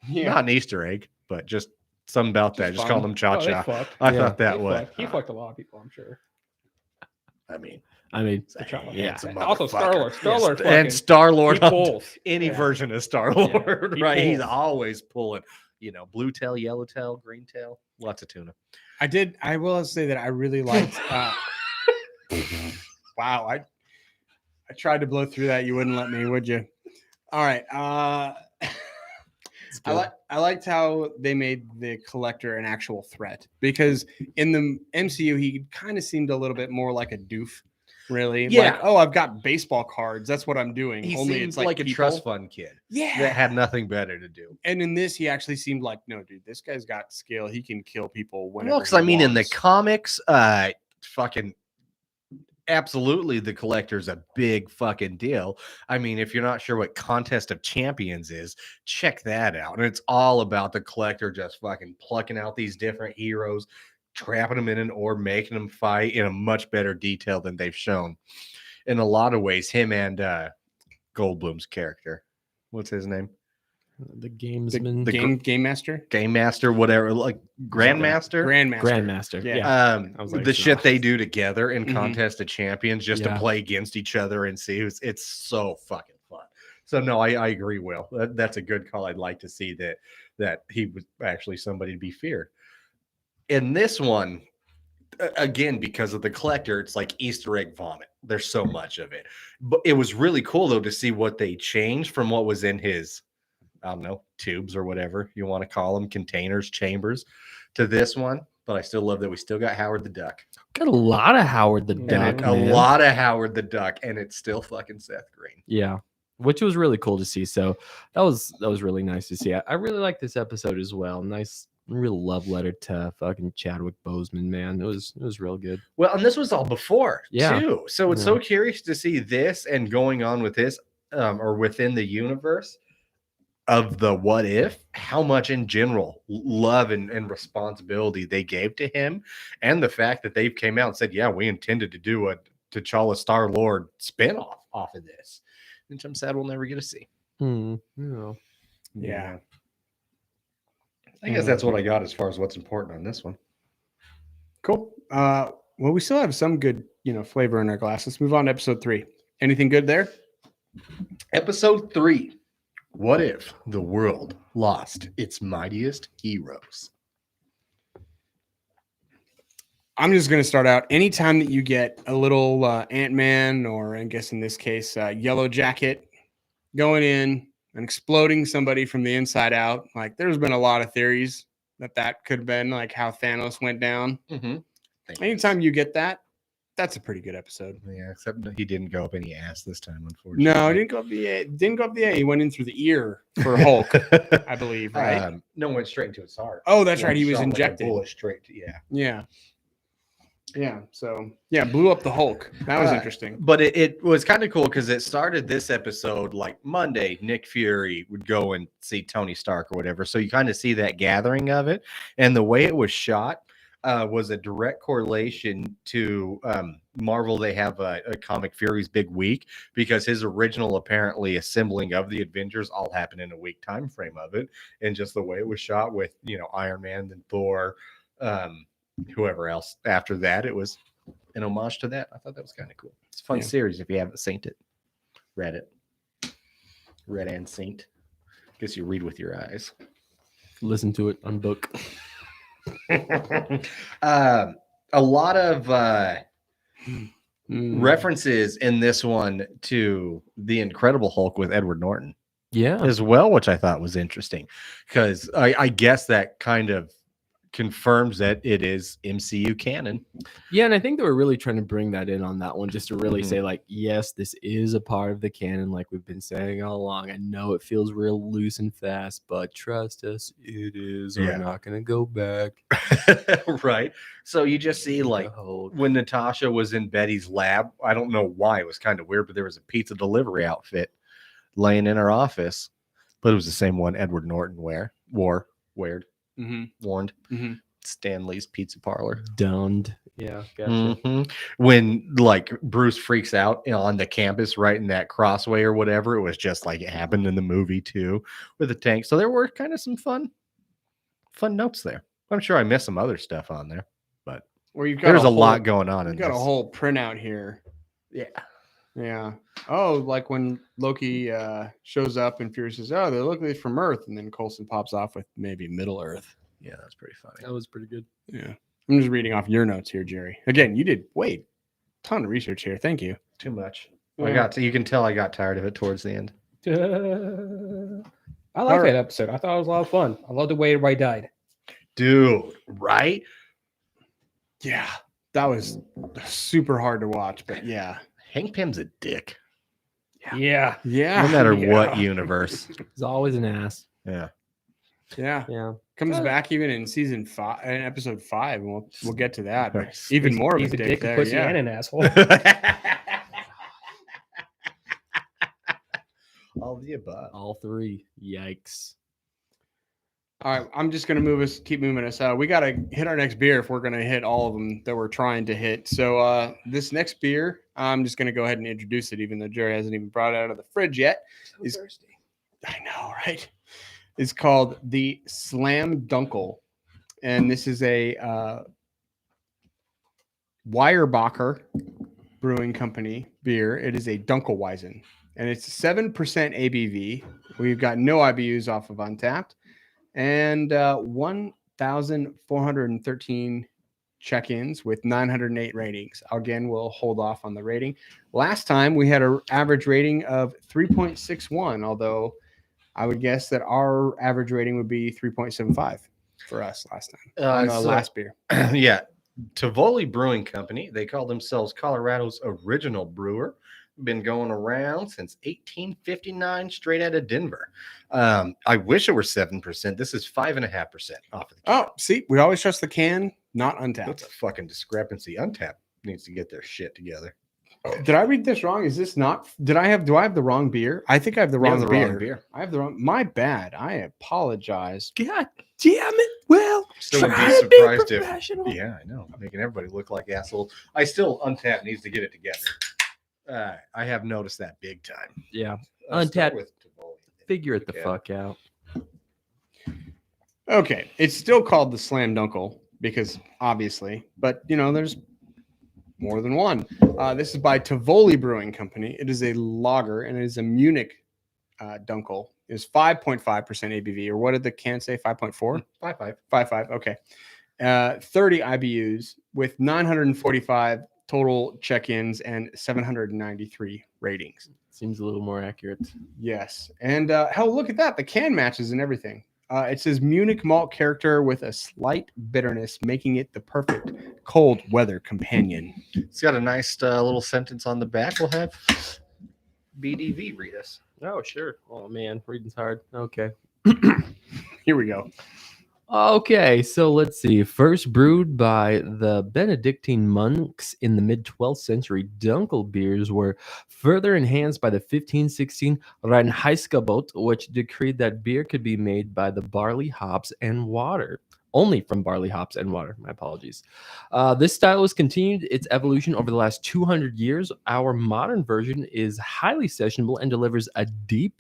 Yeah. Not an Easter egg, but just something about that. Just fun. called him Cha-Cha. fucked. I Yeah. thought that He was. fucked. He fucked a lot of people, I'm sure. I mean, T'Challa. Yeah. handsome Also, motherfucker. Star-Lord. Star-Lord and fucking- Star-Lord he on pulls. any Yeah. version of Star-Lord, He right? He's pulls. always pulling, blue tail, yellow tail, green tail, lots of tuna. I will say that I really liked wow, I tried to blow through that. You wouldn't let me, would you? All right. I liked how they made the Collector an actual threat, because in the MCU he kind of seemed a little bit more like a doof, really. Yeah. Like, oh, I've got baseball cards. That's what I'm doing. He Only seems it's like a people. trust fund kid Yeah. that had nothing better to do. And in this, he actually seemed like, no, dude, this guy's got skill. He can kill people whenever. Well, because I mean, in the wants. comics, fucking absolutely, the Collector's a big fucking deal. I mean, if you're not sure what Contest of Champions is, check that out. And it's all about the Collector just fucking plucking out these different heroes, trapping them in an orb, making them fight in a much better detail than they've shown. In a lot of ways, him and Goldblum's character, what's his name? The gamesman. Game Master. Game Master, whatever, like Grandmaster. Grandmaster. Yeah. Yeah. I was like, The shit "Ugh." they do together in Mhm. Contest of Champions just to Yeah. play against each other and see it's so fucking fun. So no, I agree, Will. That's a good call. I'd like to see that he was actually somebody to be feared. In this one, again, because of the Collector, it's like Easter egg vomit. There's so much of it. But it was really cool though to see what they changed from what was in his, I don't know, tubes or whatever you want to call them, containers, chambers, to this one. But I still love that we still got Howard the Duck. Got a lot of Howard the And Duck. a man. lot of Howard the Duck, and it's still fucking Seth Green. Yeah. Which was really cool to see. So that was really nice to see. I really like this episode as well. Nice, real love letter to fucking Chadwick Boseman, man. It was real good. Well, and this was all before, Yeah. too. So it's so curious to see this and going on with this, or within the universe of the what if, how much in general love and responsibility they gave to him, and the fact that they came out and said, yeah, we intended to do T'Challa Star-Lord spinoff off of this, which I'm sad we'll never get to see. Yeah. I guess that's what I got as far as what's important on this one. Cool. Well, we still have some good, flavor in our glass. Let's move on to episode 3. Anything good there? Episode 3. What if the world lost its mightiest heroes? I'm just going to start out. Anytime that you get a little Ant-Man, or I guess in this case, Yellow Jacket, going in and exploding somebody from the inside out, like there's been a lot of theories that could have been like how Thanos went down. Anytime you get that, that's a pretty good episode. Yeah, except that he didn't go up any ass this time, unfortunately. No, he didn't go up the A. He went in through the ear for Hulk, I believe, right? No, went straight into his heart. Oh, that's right. He was Shot like a injected. bullet straight to, Yeah. So blew up the Hulk. That was interesting. But it was kind of cool because it started this episode like Monday. Nick Fury would go and see Tony Stark or whatever. So you kind of see that gathering of it, and the way it was shot was a direct correlation to Marvel. They have a comic Fury's big week, because his original apparently assembling of the Avengers all happened in a week time frame of it, and just the way it was shot with Iron Man, then Thor, whoever else after that, it was an homage to that. I thought that was kind of cool. It's a fun series if you haven't seen it. Read and seen. Guess you read with your eyes. Listen to it on book. A lot of references in this one to the Incredible Hulk with Edward Norton as well, which I thought was interesting, because I guess that kind of confirms that it is MCU canon. Yeah, and I think they were really trying to bring that in on that one, just to really say, like, yes, this is a part of the canon, like we've been saying all along. I know it feels real loose and fast, but trust us, it is. We're not going to go back. Right. So you just see, like, when Natasha was in Betty's lab, I don't know why, it was kind of weird, but there was a pizza delivery outfit laying in her office, but it was the same one Edward Norton wore. Warned. Stanley's Pizza Parlor. Donned. Yeah. Gotcha. When like Bruce freaks out on the campus right in that crossway or whatever, it was just like it happened in the movie too with the tank. So there were kind of some fun notes there. I'm sure I missed some other stuff on there, but there's a lot going on. You've got a whole printout here. Yeah. Oh, like when Loki shows up and Fury says, "Oh, they're looking from Earth," and then Coulson pops off with maybe Middle Earth. Yeah, that's pretty funny. That was pretty good. Yeah. I'm just reading off your notes here, Jerry. Again, you did ton of research here. Thank you. Too much. Yeah. You can tell I got tired of it towards the end. I like that episode. I thought it was a lot of fun. I love the way everybody died. Dude, right? Yeah. That was super hard to watch, but yeah. Hank Pym's a dick. Yeah. Yeah. No matter what universe. He's always an ass. Yeah. Yeah. Comes back even in season 5, in episode 5, and we'll get to that. But Nice. even more of He's a a dick, there. a pussy, and an asshole. All of the above. All three. Yikes. All right, I'm just gonna keep moving us out. We gotta hit our next beer if we're gonna hit all of them that we're trying to hit. So this next beer, I'm just gonna go ahead and introduce it, even though Jerry hasn't even brought it out of the fridge yet. So thirsty. I know, right? It's called the Slam Dunkle, and this is a Weyerbacher Brewing Company beer. It is a Dunkelweizen, and it's 7% ABV. We've got no IBUs off of Untapped, and 1,413 check-ins with 908 ratings. Again, we'll hold off on the rating. Last time we had an average rating of 3.61, although I would guess that our average rating would be 3.75 for us last time on the last beer. Yeah. Tivoli Brewing Company. They call themselves Colorado's original brewer. Been going around since 1859, straight out of Denver. I wish it were 7%. This is 5.5% off of the can. Oh, see, we always trust the can, not That's Untapped. a fucking discrepancy. Untapped needs to get their shit together. Did I read this wrong? Is this not? Do I have the wrong beer? I think I have the wrong beer. beer. I have the wrong. My bad. I apologize. God Damn it. Well, Still would be try to be surprised if. professional. Yeah, I know. Making everybody look like assholes. I still Untapped needs to get it together. I have noticed that big time. Yeah. Start Untapped, with Tivoli. figure it the Okay. fuck out. Okay, it's still called the Slam Dunkle because obviously, but there's more than one. This is by Tivoli Brewing Company. It is a lager and it is a Munich Dunkle. It is 5.5% ABV, or what did the can say? 5.4? 5.5. 5.5. Okay. 30 IBUs with 945 total check-ins and 793 ratings. Seems a little more accurate. Yes. And hell, look at that. The can matches and everything. It says Munich malt character with a slight bitterness, making it the perfect cold weather companion. It's got a nice little sentence on the back. We'll have BDV read us. Oh, sure. Oh, man. Reading's hard. Okay. Here we go. Okay, so let's see. First brewed by the Benedictine monks in the mid-12th century, Dunkle beers were further enhanced by the 1516 Reinheitsgebot, which decreed that beer could be made by the barley, hops, and water. Only from barley, hops, and water. My apologies. This style has continued its evolution over the last 200 years. Our modern version is highly sessionable and delivers a deep,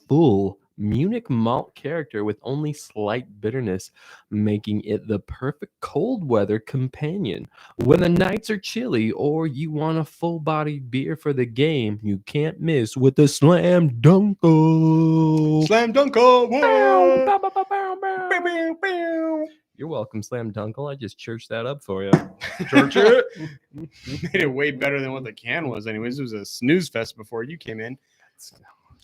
full Munich malt character with only slight bitterness, making it the perfect cold weather companion. When the nights are chilly or you want a full-bodied beer for the game, you can't miss with the Slam Dunkle. Slam Dunkle. Bow, Whoa. bow, bow, bow, bow, bow. Bow, bow, bow. You're welcome, Slam Dunkle. I just churched that up for you. Church it. Made it way better than what the can was. Anyways, it was a snooze fest before you came in.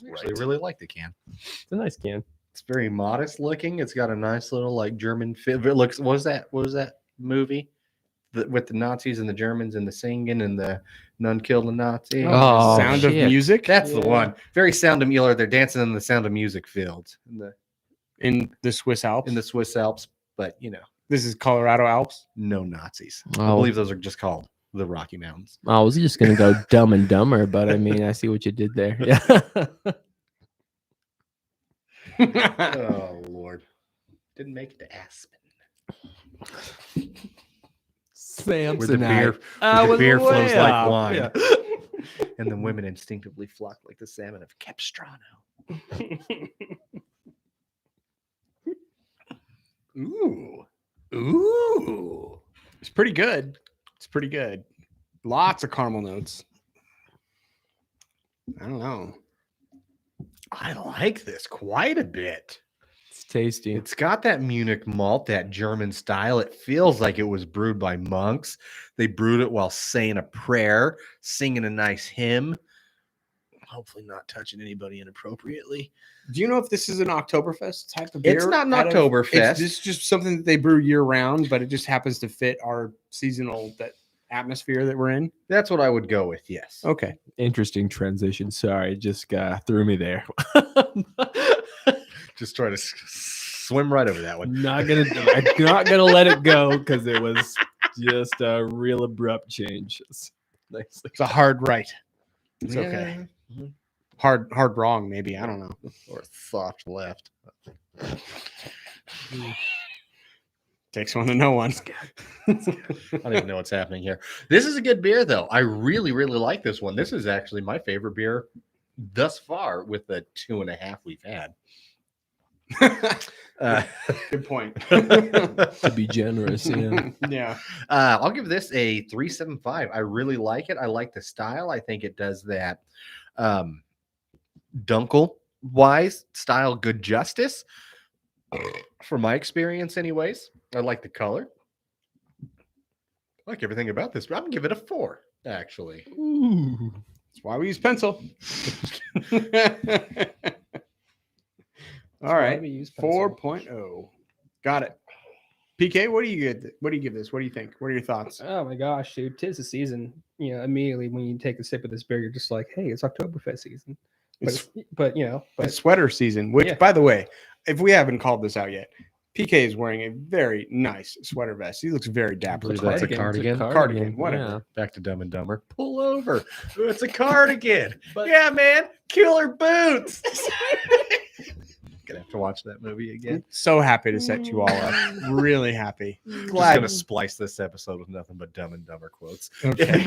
I actually really like the can. It's a nice can. It's very modest looking. It's got a nice little like German fit. It looks. What was that movie? With the Nazis and the Germans and the singing and the none killed a Nazi. Oh, Sound shit. of Music. That's the Yeah. one. Very Sound of Music. They're dancing in the Sound of Music fields In the Swiss Alps. in the Swiss Alps, but This is Colorado Alps. no Nazis. I Oh. believe those are just called the Rocky Mountains. I was just gonna go Dumb and Dumber, but I mean, I see what you did there. Yeah. Oh Lord, didn't make it to Aspen. Sam's Where the beer flows like wine. And the women instinctively flock like the salmon of Capistrano. Ooh. It's pretty good. It's pretty good. Lots of caramel notes. I don't know. I like this quite a bit. It's tasty. It's got that Munich malt, that German style. It feels like it was brewed by monks. They brewed it while saying a prayer, singing a nice hymn. Hopefully not touching anybody inappropriately. Do you know if this is an Oktoberfest type of beer? It's not an out of- Oktoberfest. It's just something that they brew year round, but it just happens to fit our seasonal atmosphere that we're in. That's what I would go with, yes. Okay. Interesting transition. Sorry, just threw me there. Just try to swim right over that one. I'm not gonna let it go because it was just a real abrupt change. Nicely. It's a hard right. It's Yeah. okay. Hard wrong, maybe. I don't know. Or soft left. Takes one to know one. I don't even know what's happening here. This is a good beer, though. I really, really like this one. This is actually my favorite beer thus far with the 2.5 we've had. Good point. To be generous, yeah. Yeah. I'll give this a 3.75. I really like it. I like the style. I think it does that Dunkle wise style good justice from my experience anyways. I like the color. I like everything about this. I'm gonna give it a 4 actually. Ooh. That's why we use pencil. All right. we use pencil. 4.0. Got it. PK, what do you give this? What do you think? What are your thoughts? Oh my gosh, dude! 'Tis the season. Immediately when you take a sip of this beer, you're just like, "Hey, it's Oktoberfest season." It's, But it's sweater season, which, Yeah. by the way, if we haven't called this out yet, PK is wearing a very nice sweater vest. He looks very dapper. believe that's a cardigan. cardigan. Whatever. Back to Dumb and Dumber. Pull over. It's a cardigan. Yeah, man. Killer boots. Gonna have to watch that movie again. So happy to set you all up. Really happy. Just Glad. gonna splice this episode with nothing but Dumb and Dumber quotes. Okay.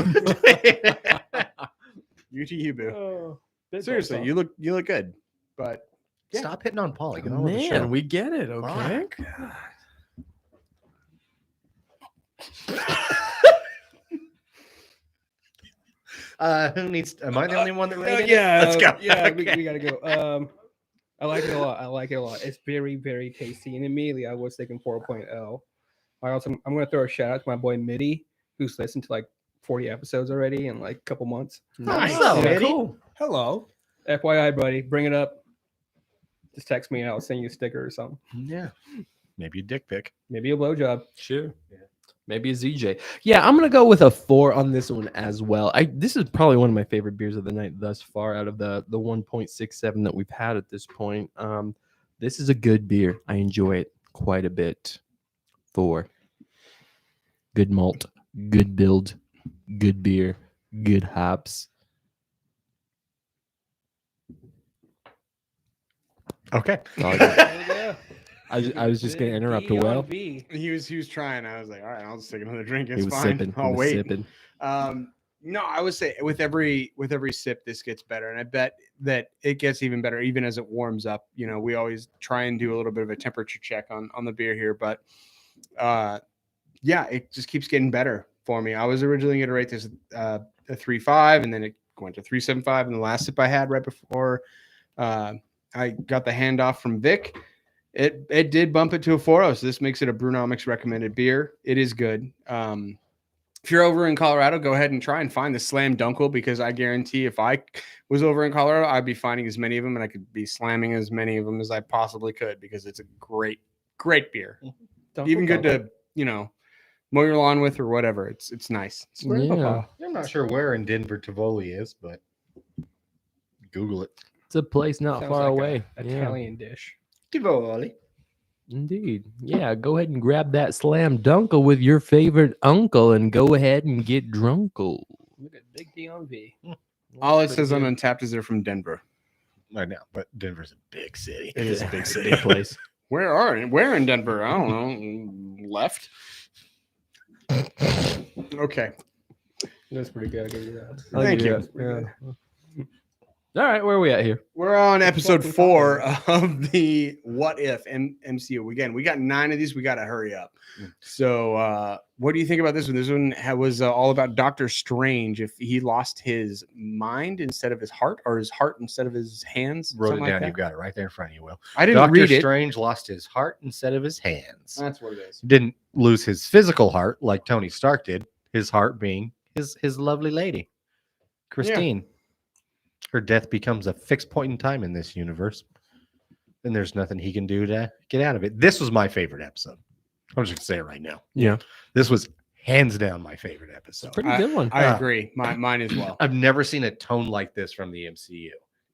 You to you, boo. Oh, big Seriously, bump. you look good, but yeah. Stop hitting on Polly. Get on with the show. Man, we get it. Okay. Who needs? Am I the only one that rated it? Yeah, Let's go. Yeah, Okay. we gotta go. I like it a lot. I like it a lot. It's very, very tasty. And immediately I was thinking 4.0. I'm gonna throw a shout out to my boy Mitty, who's listened to like 40 episodes already in like a couple months. Nice. Hello, Yeah, Eddie. cool. Hello. FYI, buddy, bring it up. Just text me and I'll send you a sticker or something. Yeah. Maybe a dick pic. Maybe a blowjob. Sure. Maybe a ZJ. Yeah, I'm gonna go with a 4 on this one as well. This is probably one of my favorite beers of the night thus far, out of the 1.67 that we've had at this point. This is a good beer. I enjoy it quite a bit. 4. Good malt, good build, good beer, good hops. Okay. Oh, yeah. There you go. I was just gonna Big interrupt D a on well. V. He was trying. I was like, all right, I'll just take another drink. It's He was fine. sipping. I'll He was wait. sipping. No, I would say with every sip, this gets better, and I bet that it gets even better even as it warms up. You know, we always try and do a little bit of a temperature check on the beer here, but yeah, it just keeps getting better for me. I was originally going to rate this a 3.5, and then it went to 3.75. And the last sip I had right before I got the handoff from Vic, it did bump it to a 4.0. So this makes it a Brewnomics recommended beer. It is good. If you're over in Colorado, go ahead and try and find the Slam Dunkle, because I guarantee if I was over in Colorado, I'd be finding as many of them, and I could be slamming as many of them as I possibly could, because it's a great beer. Even good to, you know, mow your lawn with or whatever. It's nice. Yeah. I'm not sure where in Denver Tivoli is, but Google it. It's a place not Sounds far like away. a Yeah. Italian dish. Tivoli. Indeed. Yeah, go ahead and grab that Slam Dunkle with your favorite uncle and go ahead and get drunkle. Look at Big D on V. All it says on Untapped is they're from Denver. I know, but Denver's a big city. It is a big city. Big place. Where in Denver? I don't know. Left. Okay. That's pretty good. I'll give you that. Thank you. That's pretty good. All right, where are we at here? We're on episode fucking 4 of the What If MCU. Again, we got 9 of these. We got to hurry up. So, what do you think about this one? This one was all about Doctor Strange. If he lost his mind instead of his heart, or his heart instead of his hands. Wrote it something like down. that. You've got it right there in front of you, Will. I didn't Doctor read it. Strange lost his heart instead of his hands. That's what it is. Didn't lose his physical heart like Tony Stark did. His heart being his lovely lady, Christine. Her death becomes a fixed point in time in this universe, and there's nothing he can do to get out of it. This was my favorite episode. I'm just gonna say it right now. Yeah. This was hands down my favorite episode. Pretty good one. I agree. Mine as well. I've never seen a tone like this from the MCU.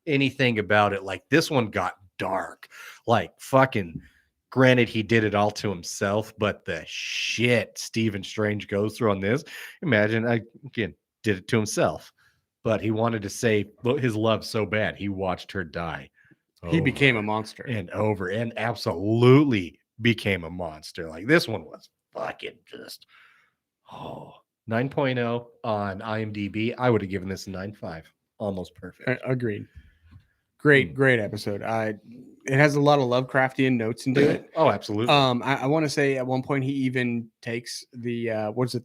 Anything about it, like this one got dark. Like fucking, granted, he did it all to himself, but the shit Stephen Strange goes through on this, imagine, again, did it to himself. But he wanted to save his love so bad. He watched her die. He became a monster. and over and absolutely became a monster. Like this one was fucking just 9.0 on IMDb. I would have given this a 9.5. Almost perfect. Agreed. Great episode. It has a lot of Lovecraftian notes into it. Oh, absolutely. I want to say at one point he even takes the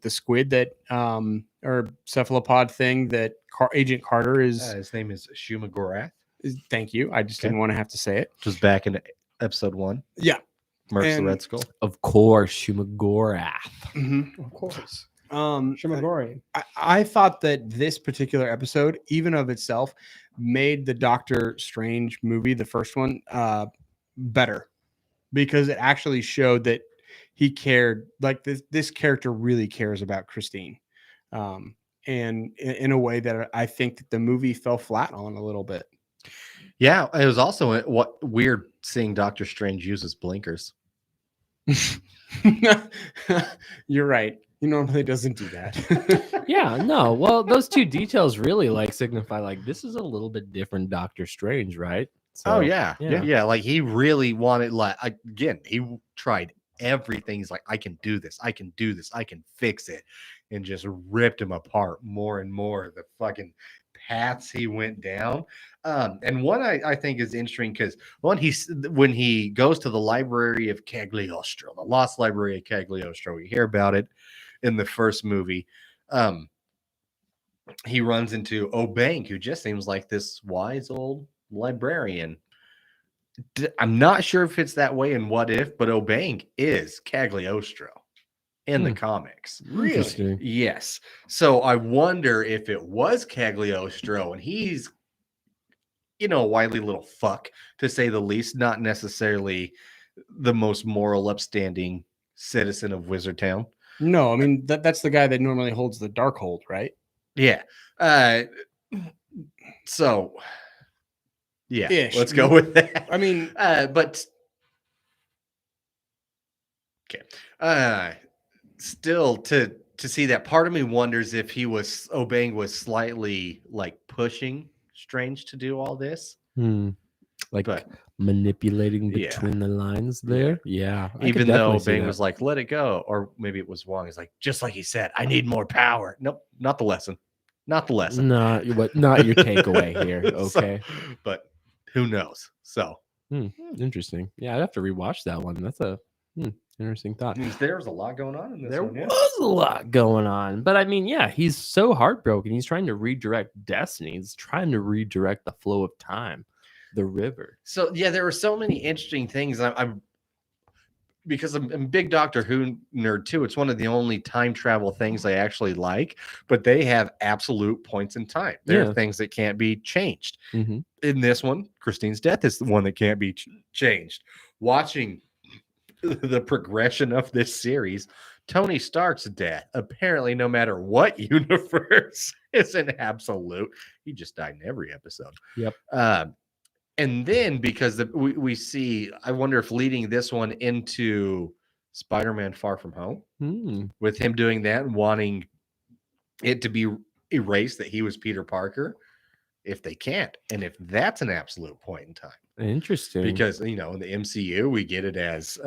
the squid that or cephalopod thing that Agent Carter is. His name is Shuma Gorath. Thank you. I just didn't want to have to say it. Which was back in episode 1. Yeah. Mercs the And- Red Skull. Of course, Shumagorath. Of course. Um, Shimagorian. I thought that this particular episode, even of itself, made the Doctor Strange movie, the first one, better, because it actually showed that he cared. Like this character really cares about Christine, and in a way that I think that the movie fell flat on a little bit. Yeah, it was also weird seeing Doctor Strange use his blinkers. You're right. He normally doesn't do that. Yeah, no. Well, those two details really like signify like this is a little bit different Doctor Strange, right? Oh So, yeah. Like he really wanted. Like again, he tried everything. He's like, I can do this. I can do this. I can fix it, and just ripped him apart more and more. The fucking paths he went down. And one I think is interesting because when he goes to the library of Cagliostro, the lost library of Cagliostro, we hear about it in the first movie. He runs into O'Bang, who just seems like this wise old librarian. I'm not sure if it's that way in What If, but O'Bang is Cagliostro in the comics. Interesting. Yes. So I wonder if it was Cagliostro and he's, a wily little fuck, to say the least, not necessarily the most moral, upstanding citizen of Wizard Town. No, I mean that's the guy that normally holds the Darkhold, right? Yeah. So yeah, Ish. let's go with that. I mean, but okay. Still to see that, part of me wonders if O'Bang was slightly like pushing Strange to do all this. Like But manipulating Yeah. between the lines there. Yeah. I could even though definitely see O'Bang that. was like, let it go, or maybe it was Wong. He's like, just like he said, I need more power. Nope, not the lesson. Not the lesson. Not your takeaway here. So, Okay. but who knows? So Interesting. Yeah, I'd have to rewatch that one. That's a interesting thought. there's a lot going on in this There one. Yeah. was a lot going on. But I mean, yeah, he's so heartbroken. He's trying to redirect destiny. He's trying to redirect the flow of time, the river. So yeah, there were so many interesting things. I'm because I'm a big Doctor Who nerd too. It's one of the only time travel things I actually like, but they have absolute points in time. There Yeah. are things that can't be changed. Mm-hmm. In this one, Christine's death is the one that can't be changed. Watching the progression of this series, Tony Stark's death, apparently, no matter what universe, is an absolute. He just died in every episode. Yep. And then because we see, I wonder if leading this one into Spider-Man Far From Home, with him doing that and wanting it to be erased that he was Peter Parker, if they can't, and if that's an absolute point in time. Interesting. Because, in the MCU, we get it as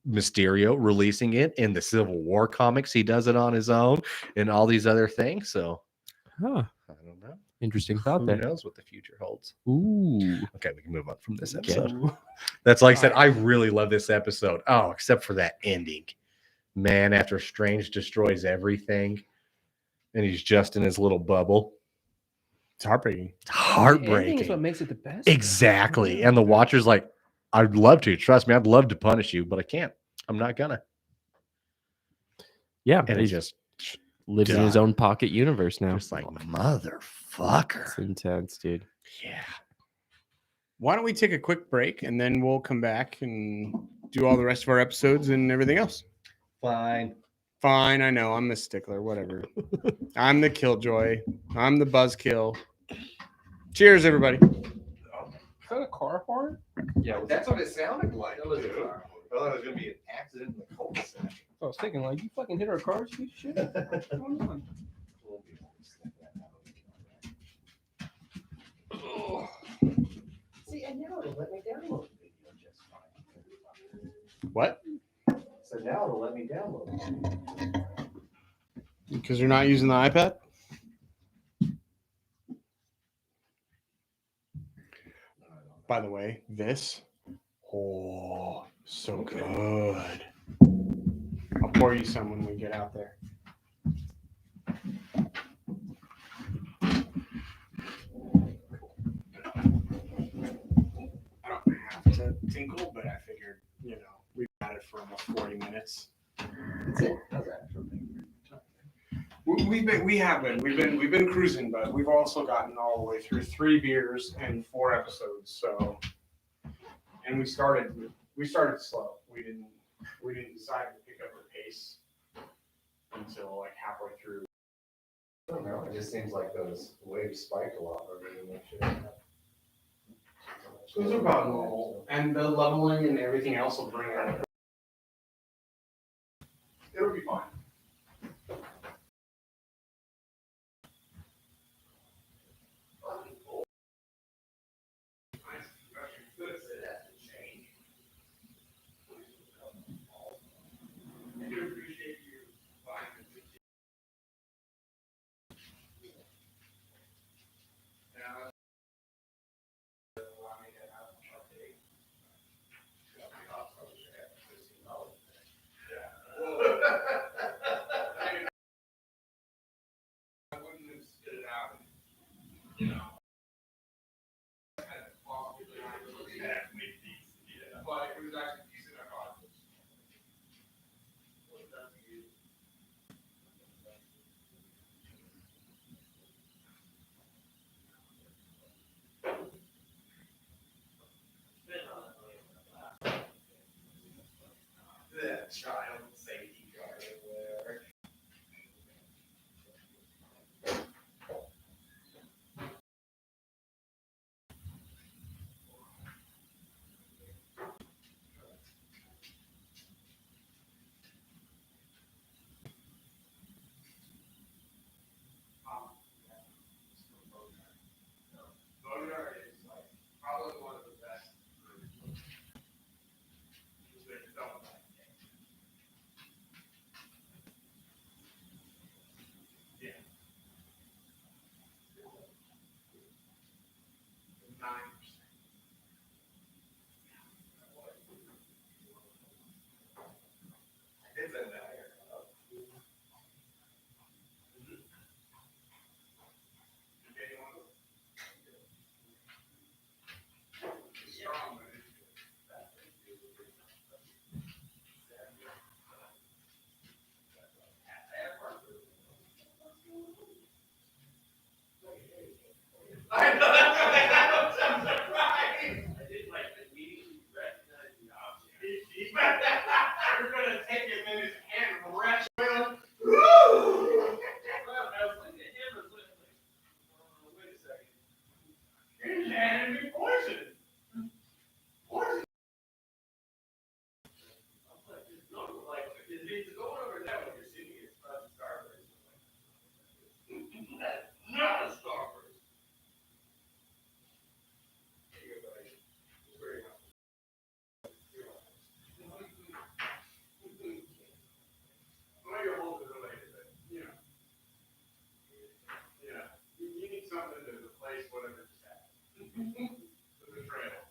Mysterio releasing it. In the Civil War comics, he does it on his own and all these other things. So, I don't know. Interesting thought Who there. knows what the future holds? Ooh. Okay, we can move on from this Okay. episode. That's like I said, I really love this episode. Oh, except for that ending. Man, after Strange destroys everything and he's just in his little bubble. it's heartbreaking. It's The ending is heartbreaking. what makes it the best. Exactly. And the Watcher's like, I'd love to. Trust me, I'd love to punish you, but I can't. I'm not gonna. Yeah. And it He just lives in his own pocket universe now. just like, motherfucker. It's intense, dude. Yeah. Why don't we take a quick break and then we'll come back and do all the rest of our episodes and everything else? Fine. Fine, I know. I'm the stickler. Whatever. I'm the killjoy. I'm the buzzkill. Cheers, everybody. Is that a car horn? Yeah, that's what it sounded like. That was a car. I thought it was gonna be an accident in the cul-de-sac. I was thinking, like, you fucking hit our cars, you shit. What's going on? See, and now it'll let me download the video just fine. What? So now it'll let me download it. Because you're not using the iPad? By the way, this, oh, so good. I'll pour you some when we get out there. I don't have to tinkle, but I figured, we've had it for almost 40 minutes. That's it. How's that? We've been cruising, but we've also gotten all the way through 3 beers and 4 episodes. So, and we started slow. We didn't decide to pick up our pace until like halfway through. I don't know. It just seems like those waves spiked a lot over than they should have. Those are about normal, and the leveling and everything else will bring it. It'll be fine. the child safety guard or whatever. Boneyard is like probably one of the best. Yeah. 9%. It's a nightmare. Strong, but it's good. I know that's what happened. I'm surprised. I did like immediately recognize the object. You're gonna take him in his hand and wrench him. Woo! Well, I was like, him was like, wait a second. His hand is poison. Poison. I'm like, no, like, it's going over that way. You're seeing it's not a starburst. That's not a starburst. Well, you're holding it related, but you know, you need something to replace whatever just happened. The betrayal.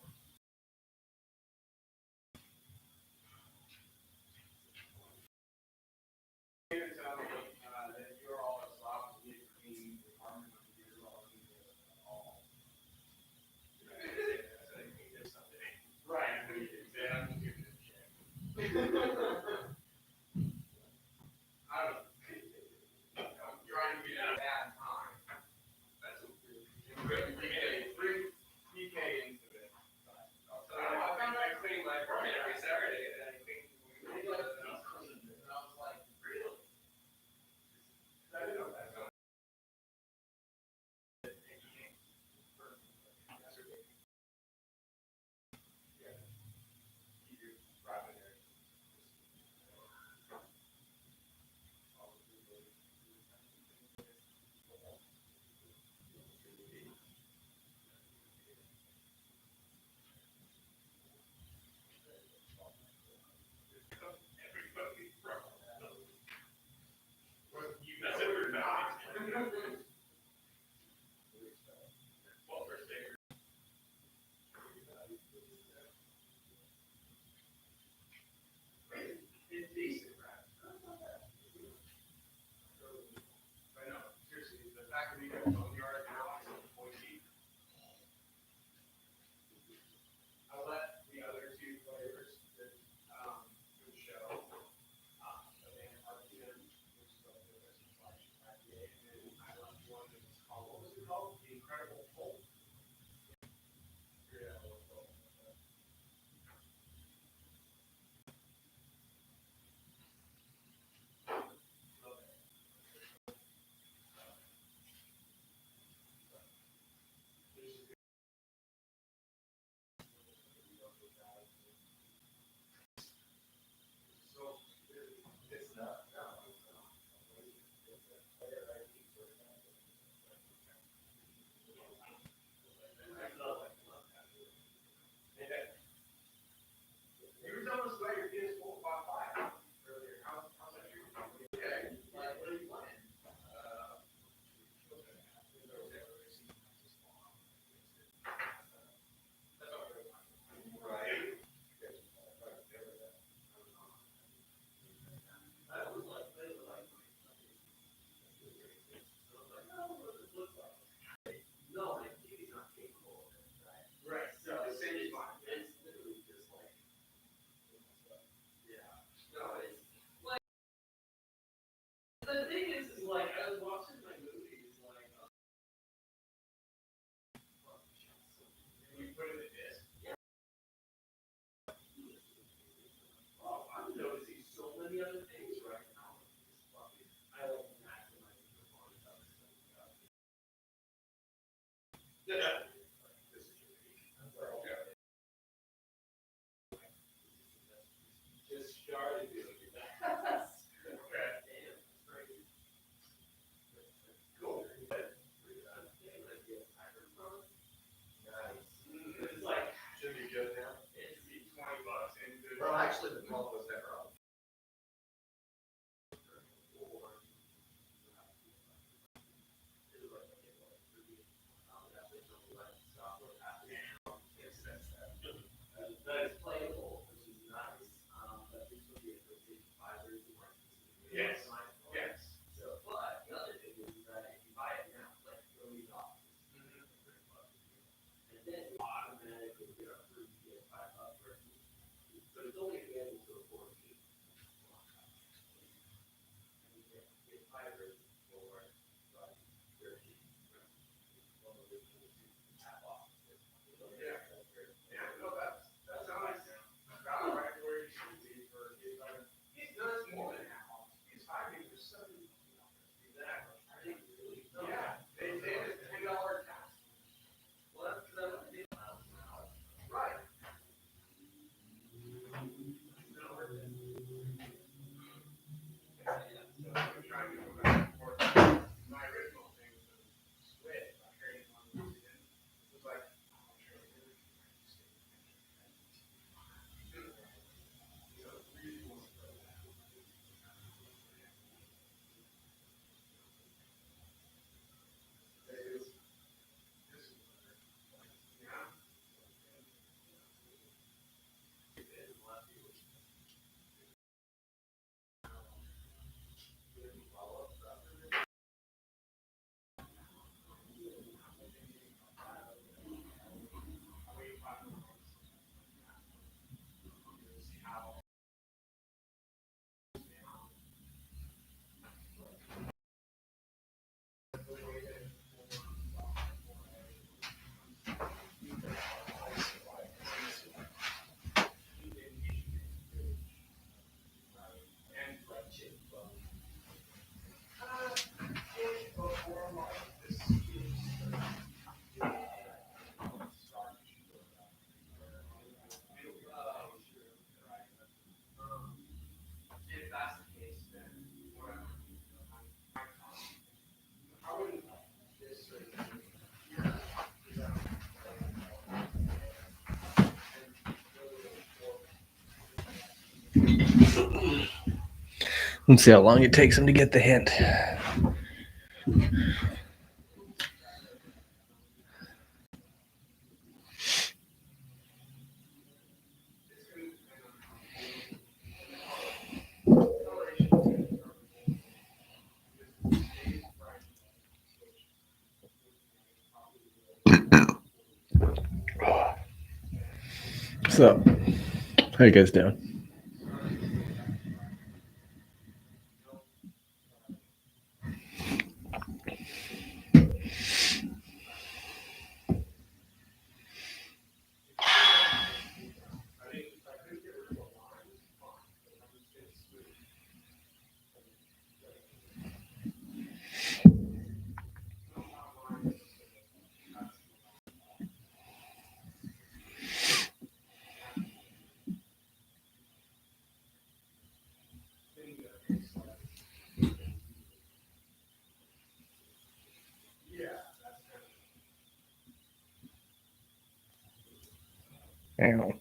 it's only available to a 14. It's hybrid for 13. Yeah, no, that's how I sound. About right where he should be for his time. He's done more than half. He's hiding for 70. Exactly. Yeah, they paid us $10 tax. Well, that's right. So I'm trying to go back and forth. My original thing was to switch. I traded one of these in. It was like, I'll trade it. If that's the case, then whatever. I wouldn't just Let's see how long it takes him to get the hint. So, how you guys doing? Ow. Why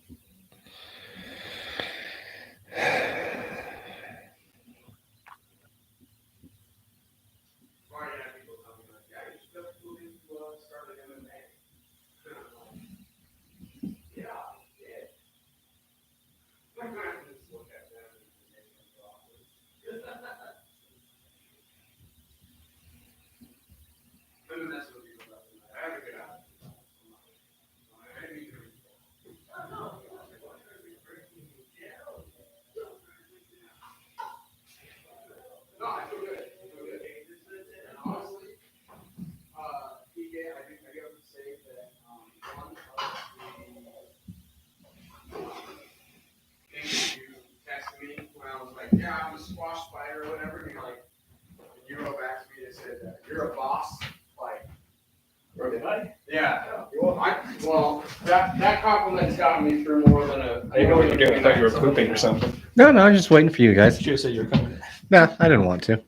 have people tell me like, yeah, you should have moving to start an MMA. Yeah, I did. I'm gonna have to just look at them and make them go off. I'm gonna mess with people about tonight. I have a good attitude. I didn't mean to reach out. No, I feel good. I feel good. And honestly, PK, I think I got to say that one of the things you texted me when I was like, yeah, I'm a squash fighter or whatever, and you're like, you wrote back to me and said that you're a boss. Like, Did I? yeah. Well, that compliment's gotten me through more than a. I didn't know what you were doing. I thought you were pooping or something. No, I'm just waiting for you guys. Should have said you were coming. No, I didn't want to.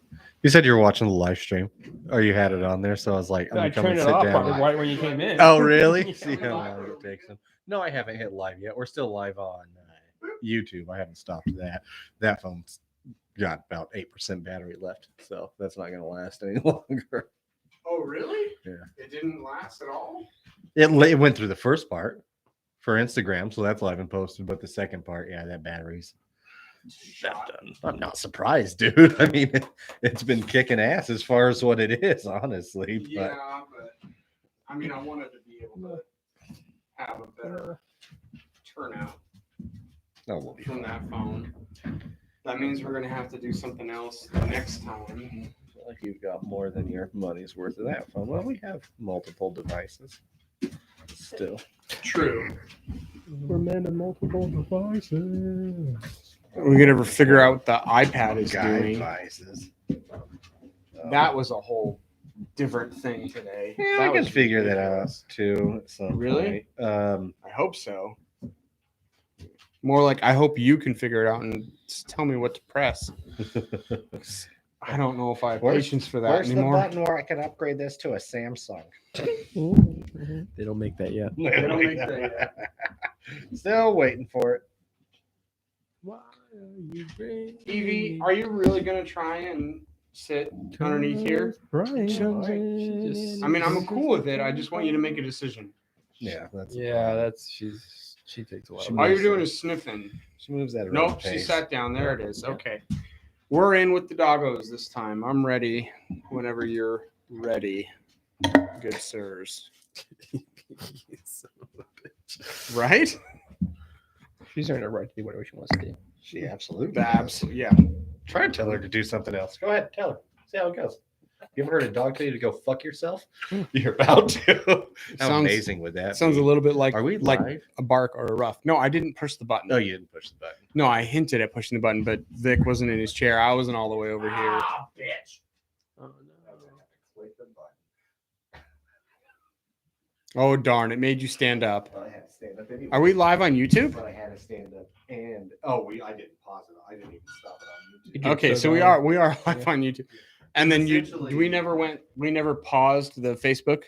You said you were watching the live stream, or you had it on there, so I was like, I'm I gonna come turned and it sit off down. right when you came in. Oh, really? See how long it takes them. No, I haven't hit live yet. We're still live on YouTube. I haven't stopped that. That phone's got about 8% battery left, so that's not gonna last any longer. Oh, really? Yeah. It didn't last at all? It went through the first part for Instagram, so that's live and posted. But the second part, yeah, that battery's done. I'm not surprised, dude. I mean, it's been kicking ass as far as what it is, honestly. Yeah, but I mean, I wanted to be able to have a better turnout. Oh, we'll be from fine. that phone. That means we're gonna have to do something else next time. I feel like you've got more than your money's worth of that phone. Well, we have multiple devices. Still. True. We're men of multiple devices. We could ever figure out what the iPad is Guide doing. devices. That was a whole different thing today. Yeah, That I can was figure that out ridiculous. too. At some Really? point. I hope so. More like I hope you can figure it out and just tell me what to press. I don't know if I have Where's- patience for that Where's anymore. the button where I can upgrade this to a Samsung? They don't make that yet. don't make that yet. Still waiting for it. Why are you bringing Evie, are you really gonna try and sit underneath here? I mean, I'm cool with it. I just want you to make a decision. Yeah, that's Yeah, she takes a lot. She of All you're moves doing it. is sniffing. She moves that around. Nope, she sat down. There it is. Okay. We're in with the doggos this time. I'm ready whenever you're ready. Good sirs. Right? She's earned her right to do whatever she wants to do. She absolutely. Babs. Yeah. Try to tell her to do something else. Go ahead, tell her. See how it goes. You ever heard a dog tell you to go fuck yourself? You're about to. How Sounds- amazing would that Sounds be? a little bit like Are we like live? a bark or a rough. No, I didn't push the button. No, you didn't push the button. No, I hinted at pushing the button, but Vic wasn't in his chair. I wasn't all the way over here. Ah, bitch. Oh darn! It made you stand up. Well, I had to stand up anyway. Are we live on YouTube? But I had to stand up and I didn't pause it. I didn't even stop it on You YouTube. did. Okay, so so we darn. are live on YouTube. And then Essentially- we never paused the Facebook.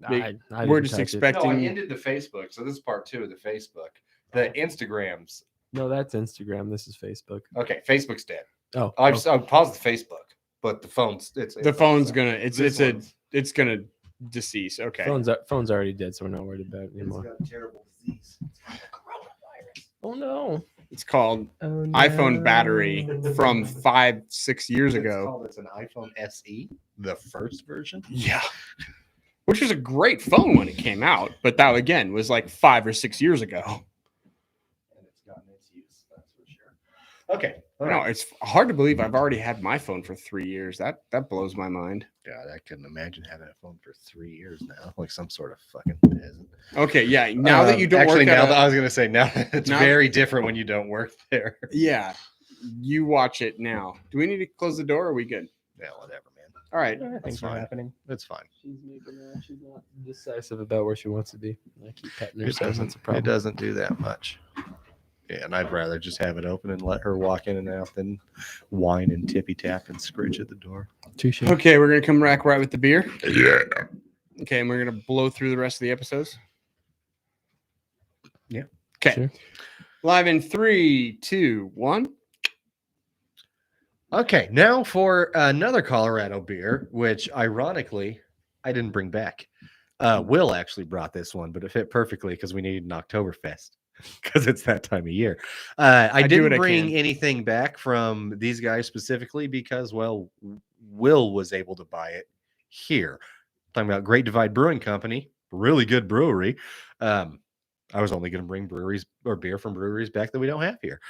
I We're didn't just touch it. expecting. No, I ended the Facebook. So this is part 2 of the Facebook. The Instagrams. No, that's Instagram. This is Facebook. Okay, Facebook's dead. Oh, I've paused the Facebook, but the phone's the phone's gonna This one's- it's gonna decease. Okay. phone's already dead, so we're not worried about it anymore. got terrible disease. Oh no! It's called Oh, iPhone battery from 5-6 years ago. It's an iPhone SE, the first version. Yeah. Which was a great phone when it came out, but that again was like 5 or 6 years ago. And it's gotten its use, that's for sure. Okay. all No, right. it's hard to believe I've already had my phone for 3 years. That blows my mind. God, I couldn't imagine having a phone for 3 years now, like some sort of fucking peasant. Okay, yeah. Now that you don't actually, work now at that I was gonna say now it's now- very different when you don't work there. yeah, you watch it now. Do we need to close the door? Or are we good? Yeah, whatever, man. All right. Things are fine. happening. It's fine. She's not decisive about where she wants to be. I keep petting her, It so that's doesn't, a problem. it doesn't do that much. Yeah, and I'd rather just have it open and let her walk in and out than whine and tippy tap and scritch at the door. Touche. Okay, we're gonna come back right with the beer. Yeah. Okay, and we're gonna blow through the rest of the episodes. Yeah. Okay. Sure. Live in 3, 2, 1. Okay, now for another Colorado beer, which ironically I didn't bring back. Will actually brought this one, but it fit perfectly because we needed an Oktoberfest because it's that time of year. I do didn't what I bring can. anything back from these guys specifically because, well, Will was able to buy it here. Talking about Great Divide Brewing Company, really good brewery. I was only going to bring breweries or beer from breweries back that we don't have here.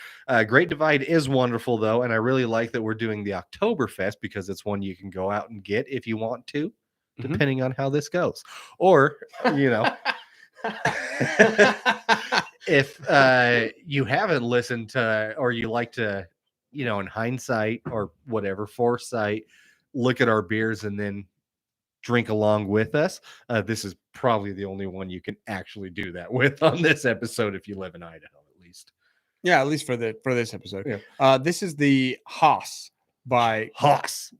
Great Divide is wonderful, though, and I really like that we're doing the Oktoberfest because it's one you can go out and get if you want to, Mhm. depending on how this goes. Or, you know, if you haven't listened to or you like to, you know, in hindsight or whatever, foresight, look at our beers and then drink along with us. This is probably the only one you can actually do that with on this episode if you live in Idaho, at least. Yeah, at least for this episode. Yeah. This is the Haas by Haas.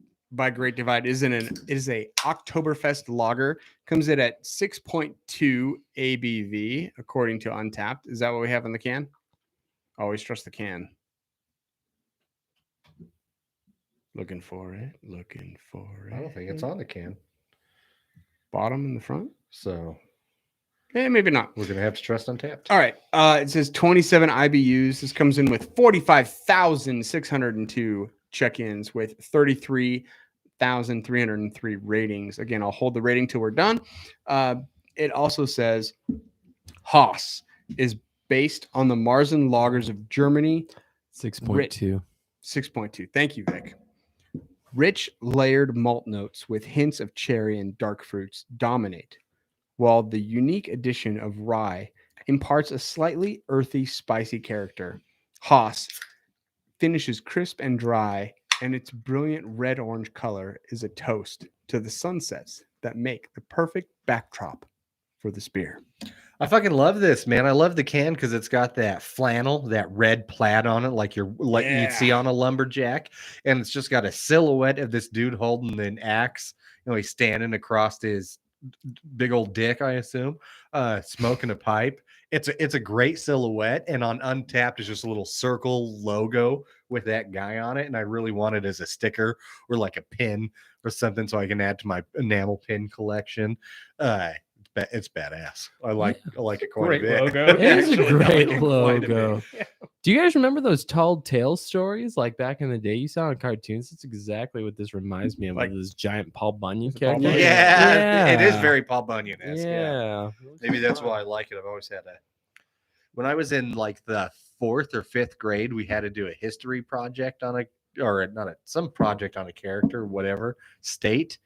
Great Divide. It is a Oktoberfest lager. Comes in at 6.2 ABV according to Untapped. Is that what we have on the can? Always trust the can. Looking for it. Looking for it. I don't think it's on the can. Bottom in the front. So Maybe not. we're going to have to trust Untapped. All right. It says 27 IBUs. This comes in with 45,602 check-ins with 33,303 ratings. Again, I'll hold the rating till we're done. It also says Haas is based on the Marzen lagers of Germany. 6.2. 6.2. Thank you, Vic. Rich, layered malt notes with hints of cherry and dark fruits dominate, while the unique addition of rye imparts a slightly earthy, spicy character. Haas finishes crisp and dry, and its brilliant red-orange color is a toast to the sunsets that make the perfect backdrop for this beer. I fucking love this, man. I love the can because it's got that flannel, that red plaid on it, like you'd see on a lumberjack, and it's just got a silhouette of this dude holding an axe. You know, he's standing across his big old dick, I assume, smoking a pipe. It's a great silhouette, and on Untapped is just a little circle logo with that guy on it, and I really want it as a sticker or like a pin or something so I can add to my enamel pin collection. It's badass. I like it quite a bit. Logo. It is a Actually, I like great it quite a bit. logo. Do you guys remember those tall tale stories like back in the day you saw in cartoons? That's exactly what this reminds me of. Like this giant Paul Bunyan Paul character. Bunyan. Yeah, it is Yeah. very Paul Bunyan-esque. Yeah. Maybe that's why I like it. I've always had that. When I was in like the 4th or 5th grade, we had to do a history project on some project on a character, whatever. State.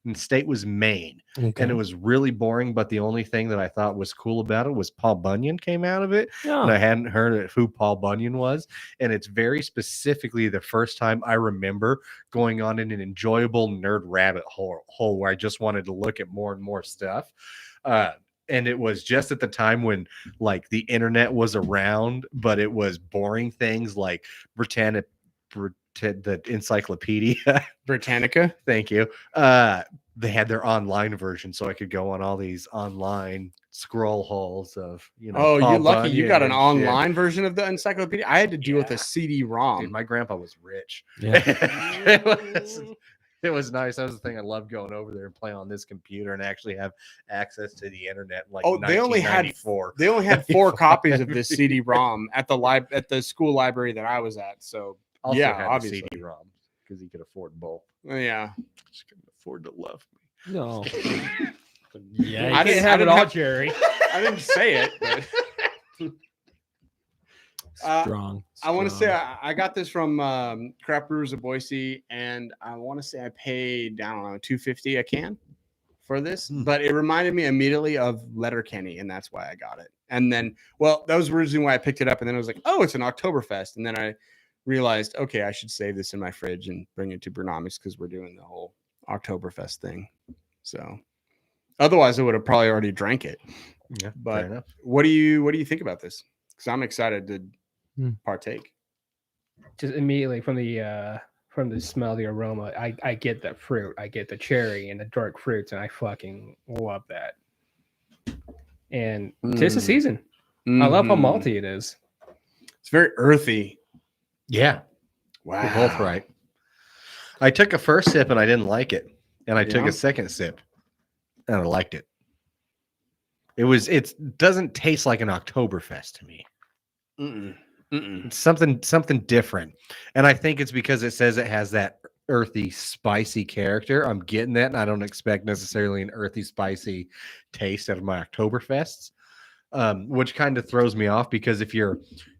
And state was Maine. Okay. And it was really boring, but the only thing that I thought was cool about it was Paul Bunyan came out of it. Yeah. And I hadn't heard of who Paul Bunyan was. And it's very specifically the first time I remember going on in an enjoyable nerd rabbit hole where I just wanted to look at more and more stuff. And it was just at the time when like the internet was around, but it was boring things like the encyclopedia. Britannica. Thank you. They had their online version, so I could go on all these online scroll holes of, you know. Oh, Paul you're lucky you Bunyan got an and shit. online version of the encyclopedia. I had to deal with a Yeah. CD-ROM. Dude, my grandpa was rich. Yeah. It was nice. That was the thing. I loved going over there and playing on this computer and actually have access to the internet. Like, Oh, they only had 1994. They only had 4 copies of this CD-ROM at the school library that I was at. So Also yeah, had obviously. a CD-ROM because he could afford both. yeah, Just couldn't afford to love me. No. Yeah, I I didn't- didn't I have it didn't all, have- Jerry. I didn't say it. But Strong. I want to say strong. I got this from Craft Brewers of Boise, and I want to say I paid, I don't know, $2.50 a can for this, but it reminded me immediately of Letterkenny, and that's why I got it. And then, well, that was originally why I picked it up, and then I was like, oh, it's an Oktoberfest, and then I realized, okay, I should save this in my fridge and bring it to Brewnomics because we're doing the whole Oktoberfest thing. So, otherwise, I would have probably already drank it. Yeah, But fair enough. what do you think about this? Because I'm excited to partake. Just immediately from the smell, the aroma, I get the fruit, I get the cherry and the dark fruits, and I fucking love that. And tis the season. I love how Mhm. malty it is. It's very earthy. Yeah, Wow. you're both right. I took a first sip and I didn't like it. And I took Yeah. a second sip and I liked it. It doesn't taste like an Oktoberfest to me. Mm-mm. Mm-mm. It's something different. And I think it's because it says it has that earthy, spicy character. I'm getting that, and I don't expect necessarily an earthy, spicy taste out of my Oktoberfests, which kind of throws me off because if you're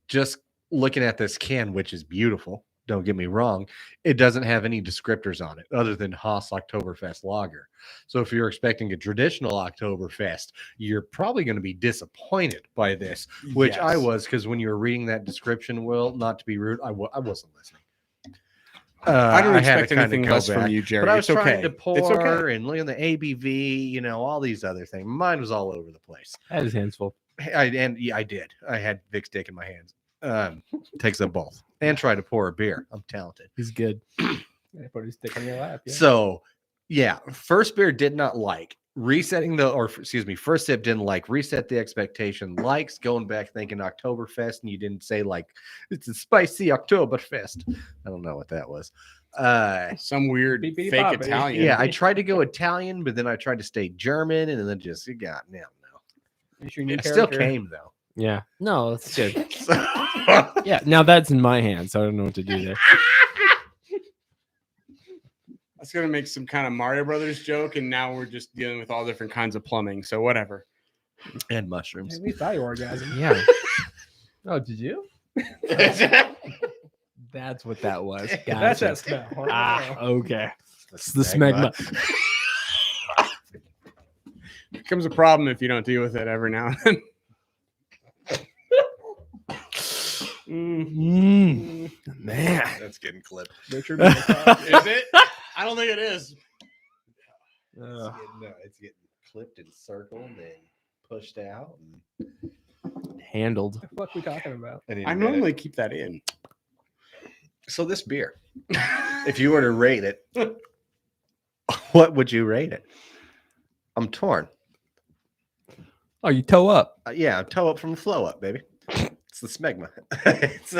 just looking at this can, which is beautiful, don't get me wrong, it doesn't have any descriptors on it other than Haas Oktoberfest Lager. So if you're expecting a traditional Oktoberfest, you're probably going to be disappointed by this, which I Yes. was, because when you were reading that description, Will, not to be rude, I wasn't listening. I don't had to expect kinda anything go less back. from you, Jerry. But I was it's trying okay. to pour It's okay. and look at the ABV, you know, all these other things. Mine was all over the place. I had his hands full. I did. I had Vic's dick in my hands. Takes up both. And try to pour a beer. I'm talented. He's good. I put his stick on your lap. Yeah. So, yeah, first beer did not like. First sip didn't like. Reset the expectation. Likes going back thinking Oktoberfest, and you didn't say like it's a spicy Oktoberfest. I don't know what that was. Some weird Beep, beep, fake bop, baby. Italian. Yeah, I tried to go Italian, but then I tried to stay German, and then just it got no. It's your new It still character. came though. Yeah. No, that's good. So- Yeah. Now that's in my hands, so I don't know what to do there. I was gonna make some kind of Mario Brothers joke, and now we're just dealing with all different kinds of plumbing. So whatever. And mushrooms. At least I orgasm. Yeah. Oh, did you? That's what that was. That's Gotcha. that smell. Ah, okay. It's the smegma. Becomes a problem if you don't deal with it every now and then. Man. That's getting clipped. Richard, Is it? I don't think it is. Ugh. It's getting clipped and circled and pushed out. Handled. what the fuck we talking about? I normally keep that in. So this beer, if you were to rate it, what would you rate it? I'm torn. Oh, you toe up. Yeah, toe up from the flow up, baby. It's the smegma. It's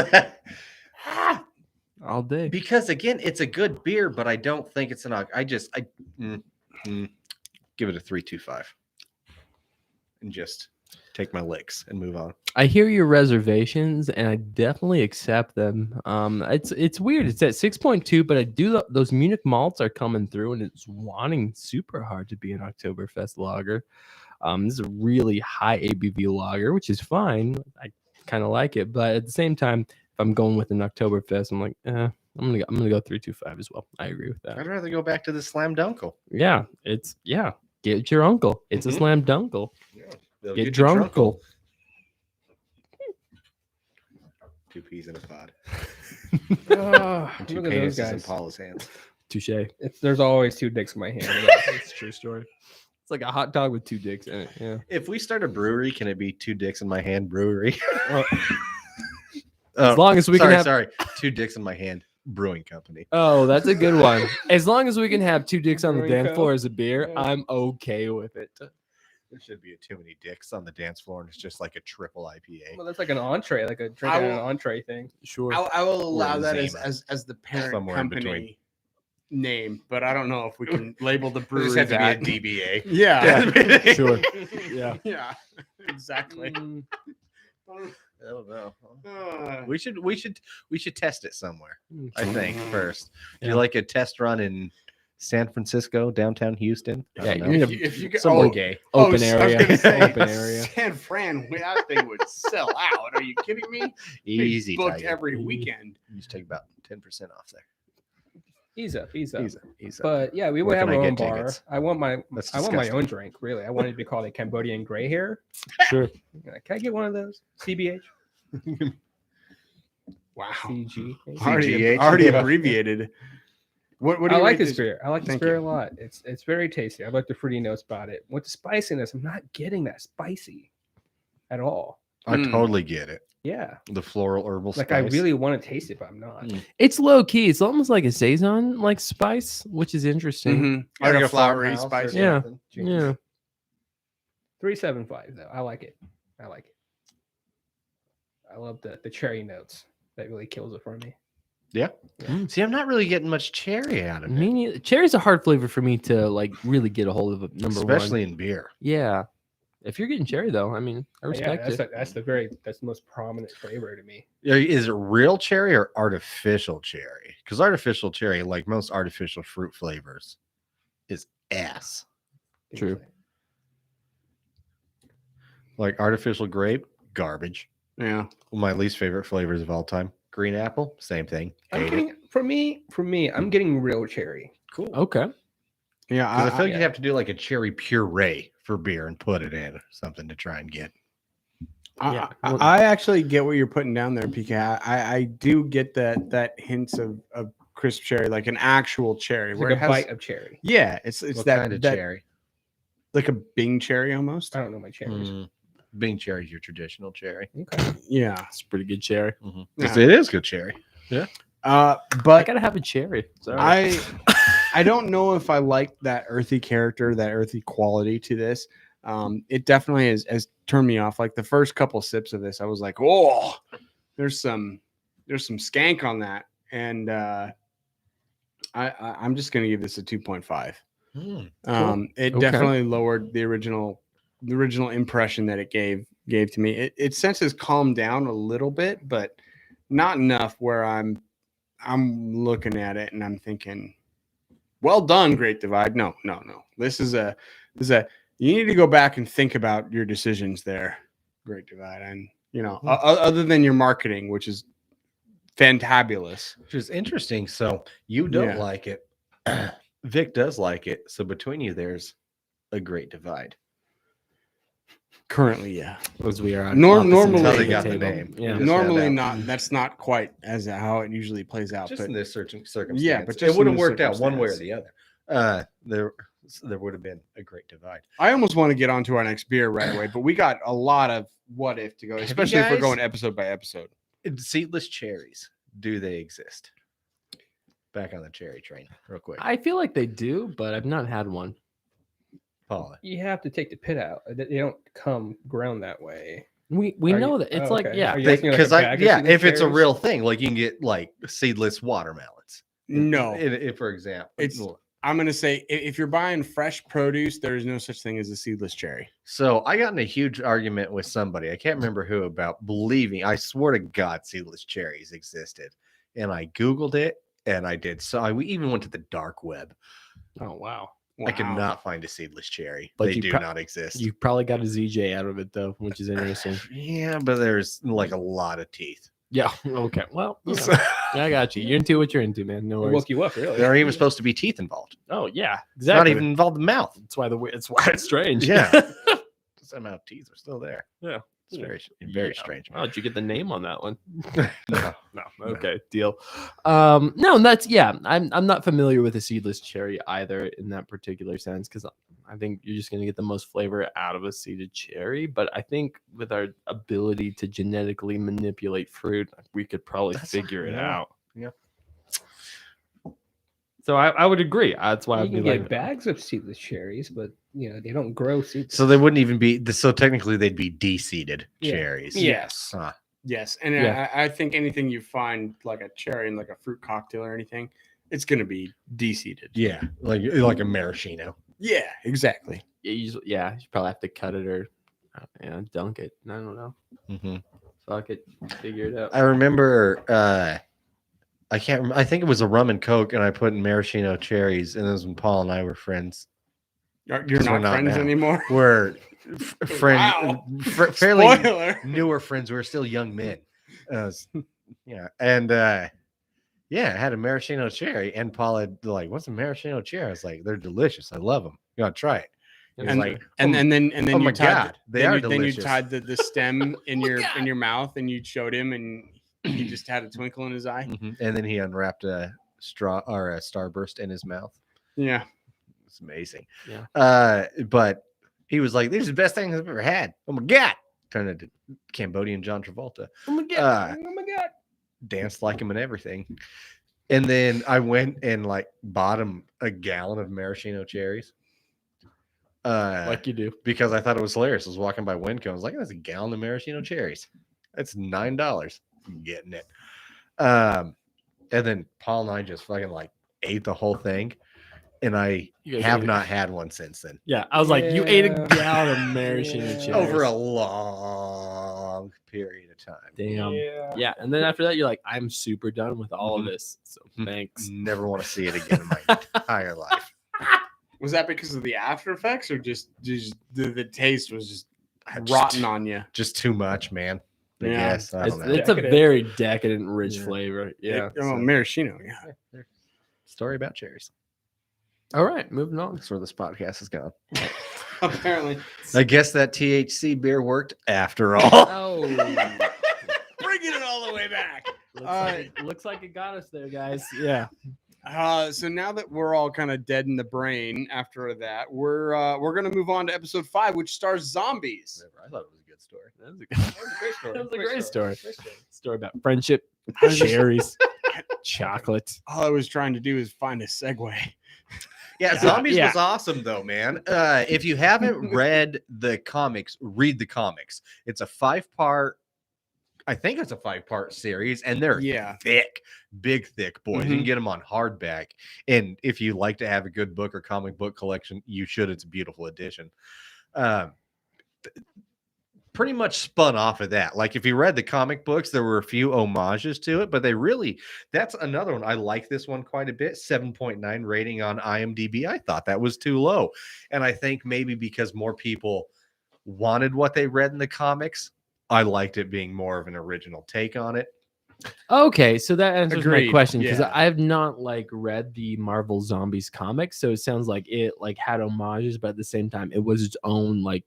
All day. because again, it's a good beer, but I don't think it's give it a 3.25 and just take my licks and move on. I hear your reservations, and I definitely accept them. It's weird. It's at 6.2, but I do those Munich malts are coming through, and it's wanting super hard to be an Oktoberfest lager. This is a really high ABV lager, which is fine. I kind of like it, but at the same time, if I'm going with an Oktoberfest, I'm like, I'm gonna go 3.25 as well. I agree with that. I'd rather go back to the Slam Dunkle. Yeah, get your uncle. It's a slam dunkle. They'll Get you drunkle. 2 peas in a pod. Oh, And 2 look at those penises in guys. Paula's hands. Touche. There's always 2 dicks in my hand. It's a true story. It's like a hot dog with 2 dicks in it. Yeah. If we start a brewery, can it be 2 dicks in my hand brewery? As long as we can have. Sorry, 2 dicks in my hand brewing company. Oh, that's a good one. As long as we can have 2 dicks on the Brewing dance co. floor as a beer, Yeah. I'm okay with it. There should be too many dicks on the dance floor, and it's just like a triple IPA. Well, that's like an entree, like a drink I and an will- entree thing. Sure. I will allow Or that Zima. as the parent Somewhere in between. company name, but I don't know if we can label the There brewery just have that. to be a DBA. Yeah. Sure. Yeah. Yeah. Exactly. Mm, I don't know. Uh, We should test it somewhere. mm. I think first. Do Yeah. you like a test run in San Francisco, downtown Houston? I Yeah, don't you know. need if you go, somewhere Okay. open I was area. gonna say, Open area. San Fran, that thing would sell out. Are you kidding me? They Easy. booked Tiger. every weekend. You just take about 10% off there. Ease up, ease up. Easy. But yeah, we would Where have can our I own get bar. tickets? I want my That's I want my disgusting. own drink. Really, I want it to be called a Cambodian gray hair. Sure. Can I get one of those? CBH, Wow. CG. Already, CGH. already Yeah. abbreviated. What do I you like rate this beer. I like this Thank beer you. a lot. It's very tasty. I like the fruity notes about it. With the spiciness, I'm not getting that spicy at all. I Mm. totally get it. Yeah, The floral herbal like spice. I really want to taste it, but I'm not. Mm. It's low key. It's almost like a saison like spice, which is interesting. Mm-hmm. Like Like a a flowery farmhouse or spice. Yeah. something. Yeah. 3.75 though. I like it. I like it. I love the cherry notes. That really kills it for me. See, I'm not really getting much cherry out of it, Me neither. Cherry's a hard flavor for me to like really get a hold of. Number especially one. in beer. Yeah. If you're getting cherry though, I mean, I respect that's it. that's the most prominent flavor to me. Is it real cherry or artificial cherry? Because artificial cherry, like most artificial fruit flavors, is ass. True. Like artificial grape, garbage. Yeah. My least favorite flavors of all time. Green apple, same thing. I'm Hate it. getting, for me, I'm getting real cherry. Cool. Okay. Yeah. Because I feel like yeah. you'd have to do like a cherry puree for beer and put it in or something to try and get. Yeah. I actually get what you're putting down there, PK. I do get that hints of crisp cherry, like an actual cherry. It's where like it a has, bite of cherry. Yeah, it's What that kind of that- cherry? like a Bing cherry almost. I don't know my cherries. Bing cherry is your traditional cherry. Okay. Yeah. It's pretty good cherry. Yeah. It is good cherry. I But gotta have a cherry. Sorry. I don't know if I like that earthy character, that earthy quality to this. It definitely has turned me off. Like the first couple sips of this, I was like, oh, there's some skank on that. And I'm just gonna give this a 2.5. It Okay. definitely lowered the original impression that it gave to me. It since has calmed down a little bit, but not enough where I'm looking at it and I'm thinking, well done, Great Divide. No. This is a You need to go back and think about your decisions there, Great Divide, and other than your marketing, which is fantabulous. Which is interesting. So you don't Yeah. like it. Vic does like it. So between you, there's a great divide. Currently, yeah. Because we are on Normally- opposite How ends they of got the table. name. Yeah. Just Normally found out. not. That's not quite as how it usually plays out. Just But in this circumstance. Yeah, but it just would in have this worked out one way or circumstance. the other. There would have been a great divide. I almost want to get onto our next beer right away, but we got a lot of what if to go, you especially if we're guys- going episode by episode. Seedless cherries. Do they exist? Back on the cherry train, real quick. I feel like they do, but I've not had one. Paula. You have to take the pit out. They don't come ground that way. We Are know you- that it's oh, like okay. yeah. Are you asking, like, a Because bag of seedless if it's a cherries? real thing, like you can get like seedless watermelons. No, If for example, It's- I'm going to say if you're buying fresh produce, there is no such thing as a seedless cherry. so I got in a huge argument with somebody. I can't remember who about believing. I swear to God, seedless cherries existed, and I Googled it, and I did. So we even went to the dark web. Oh wow. I could Wow. not find a seedless cherry. But They you do pro- not exist. You probably got a ZJ out of it though, which is interesting. Yeah, but there's like a lot of teeth. Yeah. Okay. Well, you know, So- I got you. You're into what you're into, man. No It worries. woke you up, really. there aren't even supposed to be teeth involved. Oh yeah. It's not Exactly. even involved in the mouth. That's why it's why it's strange. Yeah. Somehow teeth are still there. Yeah. It's very Yeah. strange. Oh, did you get the name on that one? No. No. Okay. Deal. No, that's I'm not familiar with a seedless cherry either in that particular sense because I think you're just gonna get the most flavor out of a seeded cherry. But I think with our ability to genetically manipulate fruit, we could probably That's- figure it yeah. out. Yeah. So I would agree. That's why You I'd be can get like, bags of seedless cherries, but they don't grow seedless. So they wouldn't even be. So technically, they'd be de-seeded Yeah. cherries. Yes. Huh. Yes. And Yeah. I think anything you find like a cherry in like a fruit cocktail or anything, it's going to be de-seeded. Yeah, like a maraschino. Yeah, exactly. you probably have to cut it or dunk it. I don't know. Mm-hmm. Fuck it, figure it out. I remember. I can't. I think it was a rum and coke, and I put in maraschino cherries, and it was when Paul and I were friends. You're Because we're not not friends now. anymore. We're Wow. fairly Spoiler. newer friends. We were still young men. Yeah, and I had a maraschino cherry, and Paul had like, "What's a maraschino cherry?" I was like, "They're delicious. I love them. You gotta try it." He was And, like, and then oh you my tied God, they are then you delicious. tied the stem in my your God. in your mouth and you showed him and he just had a twinkle in his eye. Mhm. And then he unwrapped a straw or a starburst in his mouth. Yeah. It's amazing. Yeah. But he was like, "This is the best thing I've ever had." Oh my God. Turned into Cambodian John Travolta. Oh my god. Oh my god! Danced like him and everything. And then I went and like bought him a gallon of maraschino cherries. Like you do. Because I thought it was hilarious. I was walking by Winco. I was like, "That's a gallon of maraschino cherries. That's $9. I'm getting it." And then Paul and I just fucking like ate the whole thing. And I You guys have ate it. not had one since then. Yeah, I was like, you ate a Yeah. gallon of maraschino Yeah. cherries. Over a long period of time. damn. Yeah. Yeah, and then after that, you're like, I'm super done with all of Mhm. this. So Mhm. thanks. Never want to see it again in my entire life. Was that because of the after effects or just the taste was just I just- rotten on you? Just too much, man. I Yeah. guess. I It's, don't know. it's a Decadent. very decadent, rich Yeah. flavor. Yeah. Oh, maraschino. Yeah. Story about cherries. All right, moving on. That's where this podcast is going. Apparently. I guess that THC beer worked after all. Oh, Bringing it all the way back. looks like it got us there, guys. Yeah. So now that we're all kind of dead in the brain after that, we're gonna move on to episode 5, which stars zombies. I thought it was a good story. That was a great story. That was a great story. Great story. Story about friendship, I was just- cherries, chocolate. All I was trying to do is find a segue. Yeah, Yeah, Zombies yeah. was awesome though, man. If you haven't read the comics, read the comics. It's a 5-part. I think it's a 5-part series, and they're Yeah. thick, big, thick boys. You Mhm. can get them on hardback. And if you like to have a good book or comic book collection, you should. It's a beautiful edition. pretty much spun off of that. Like if you read the comic books, there were a few homages to it, but that's another one. I like this one quite a bit. 7.9 rating on IMDb. I thought that was too low. And I think maybe because more people wanted what they read in the comics, I liked it being more of an original take on it. Okay, so that answers my Agreed, question because yeah. I have not like read the Marvel Zombies comics, so it sounds like it like had homages, but at the same time, it was its own like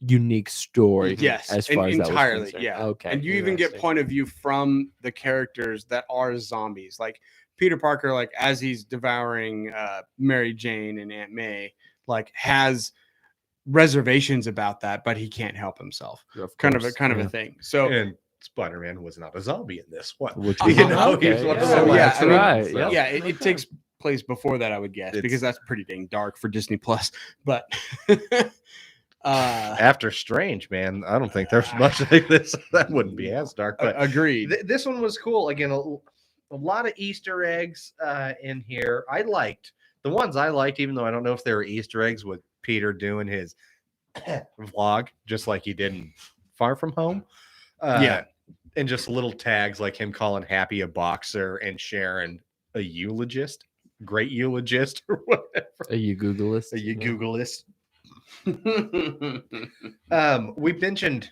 unique story. Yes, as far as that was entirely. concerned. Yeah. Okay, And you even get interesting. point of view from the characters that are zombies. Like Peter Parker, like as he's devouring Mary Jane and Aunt May, like has reservations about that, but he can't help himself. Of Kind of course, a yeah. thing. So And Spider-Man was not a zombie in this one. Which was you know, okay, he's one of yeah, the so, yeah, last I mean, right, ones, yeah. so. yeah, it Okay. takes place before that, I would guess, It's- because that's pretty dang dark for Disney Plus. But After Strange, man, I don't think there's much like this. That wouldn't be as dark, but agreed. this one was cool. Again, a lot of Easter eggs in here. I liked the ones I liked, even though I don't know if they were Easter eggs, with Peter doing his vlog, just like he did in Far From Home. Yeah. And just little tags like him calling Happy a boxer and Sharon a eulogist, great eulogist, or whatever. Are you Googleist? A Googleist. We mentioned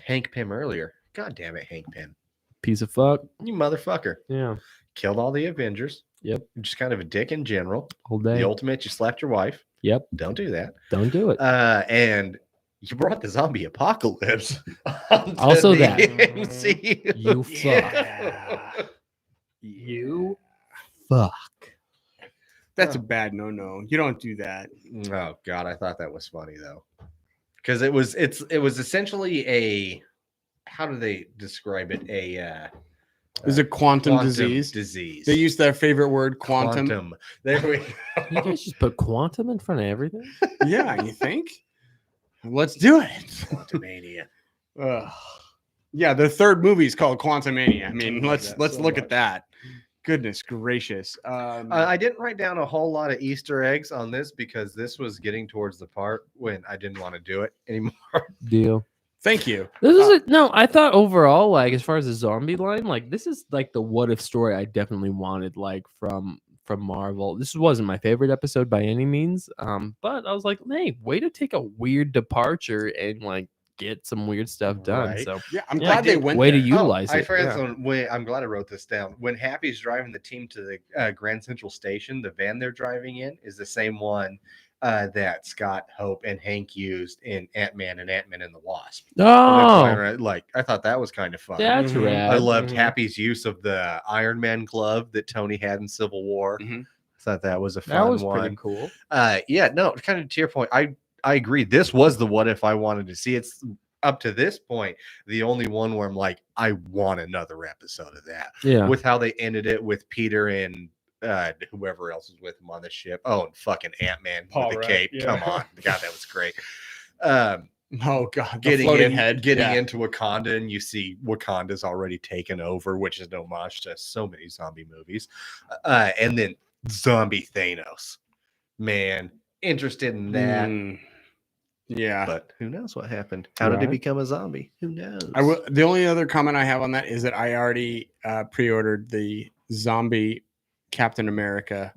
Hank Pym earlier. God damn it, Hank Pym. Piece of fuck. You motherfucker. Yeah. Killed all the Avengers. Yep. You're just kind of a dick in general. Whole day. The ultimate, you slapped your wife. Yep. Don't do that. Don't do it. And you brought the zombie apocalypse. onto Also the that. MCU. You fuck. Yeah. You fuck. That's a bad no. You don't do that. Oh God, I thought that was funny though, because it was essentially a, how do they describe it? Is it quantum disease? Disease. They use their favorite word, quantum. There we You go. guys just put quantum in front of everything? Yeah, you think? Let's do it. Quantumania. Ugh. Yeah, the third movie is called Quantumania. I mean, I love let's that so look much. at that. Goodness gracious. I didn't write down a whole lot of Easter eggs on this because this was getting towards the part when I didn't want to do it anymore. Deal. Thank you. This is no, I thought overall, like as far as the zombie line, like this is like the what if story I definitely wanted, like from Marvel. This wasn't my favorite episode by any means. But I was like, hey, way to take a weird departure and like get some weird stuff done. Right. So Yeah, I'm Yeah, glad I they did. went way there. to utilize I it. forgot Yeah. some way. I'm glad I wrote this down. When Happy's driving the team to the Grand Central Station, the van they're driving in is the same one that Scott, Hope, and Hank used in Ant-Man and Ant-Man and the Wasp. And they're flying Oh, around, like, I thought that was kind of fun. that's Mhm. rad. I loved Mhm. Happy's use of the Iron Man glove that Tony had in Civil War. Mhm. I thought that was a That fun was one. pretty cool. Yeah, no, kind of to your point. I agree. This was the what if I wanted to see. It's up to this point the only one where I'm like, I want another episode of that. Yeah. With how they ended it with Peter and whoever else was with him on the ship. Oh, and fucking Ant-Man Paul with the Rudd, cape. yeah. Come on. God, that was great. Oh god, the Getting floating head. getting Yeah. into Wakanda, and you see Wakanda's already taken over, which is an homage to so many zombie movies. And then zombie Thanos. Man, interested in that. Mm. Yeah. But who knows what happened? How did he Right. become a zombie? Who knows? The only other comment I have on that is that I already pre-ordered the zombie Captain America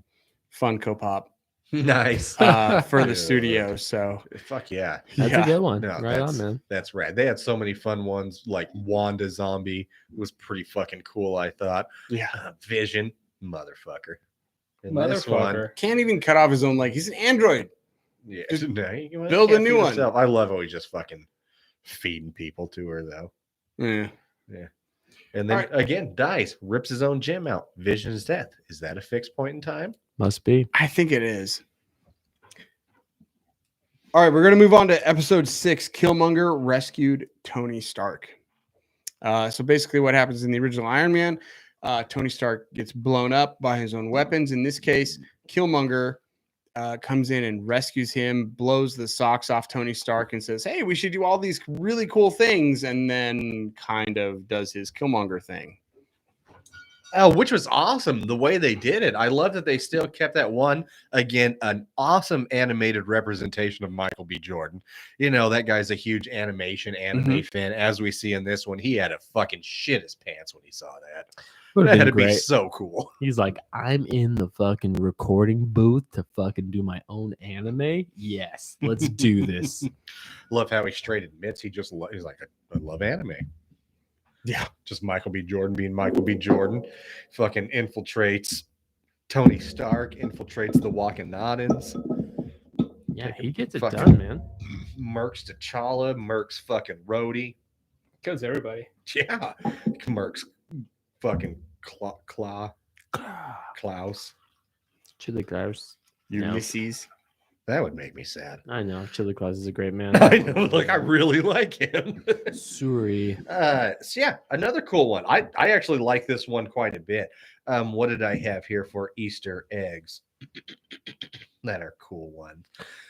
Funko Pop Nice. for the Dude. studio. So Fuck yeah. That's yeah. a good one. No, right on, man. That's rad. They had so many fun ones, like Wanda Zombie was pretty fucking cool, I thought. Yeah. Vision, motherfucker. And this one, Motherfucker. Can't even cut off his own leg. He's an android. yeah, Just no, he can't build a feed new one. himself. I love how he's just fucking feeding people to her, though. Yeah. And then All right. again, dies, rips his own gem out. Vision's death. Is that a fixed point in time? Must be. I think it is. All right, we're going to move on to episode 6. Killmonger rescued Tony Stark. So basically what happens in the original Iron Man, Tony Stark gets blown up by his own weapons. In this case, Killmonger comes in and rescues him, blows the socks off Tony Stark and says, hey, we should do all these really cool things, and then kind of does his Killmonger thing. which was awesome the way they did it. I love that they still kept that one. Again, an awesome animated representation of Michael B. Jordan. You know, that guy's a huge anime fan. As we see in this one, he had to fucking shit his pants when he saw that. Would That have had been to be great. so cool. He's like, I'm in the fucking recording booth to fucking do my own anime. Yes, let's do this. Love how he straight admits he's like, I love anime. Yeah, just Michael B. Jordan being Michael B. Jordan. Fucking infiltrates Tony Stark, infiltrates the Wakanadans. Yeah, he gets it Fucking- done, man. Murks T'Challa, Murks fucking Rhodey. Kills everybody. Yeah, Murks fucking Klaus. Chili Claus. No. Ulysses. That would make me sad. I know. Chili Claus is a great man. I know, like I really like him. Sorry. So yeah, another cool one. I actually like this one quite a bit. What did I have here for Easter eggs? That are cool ones.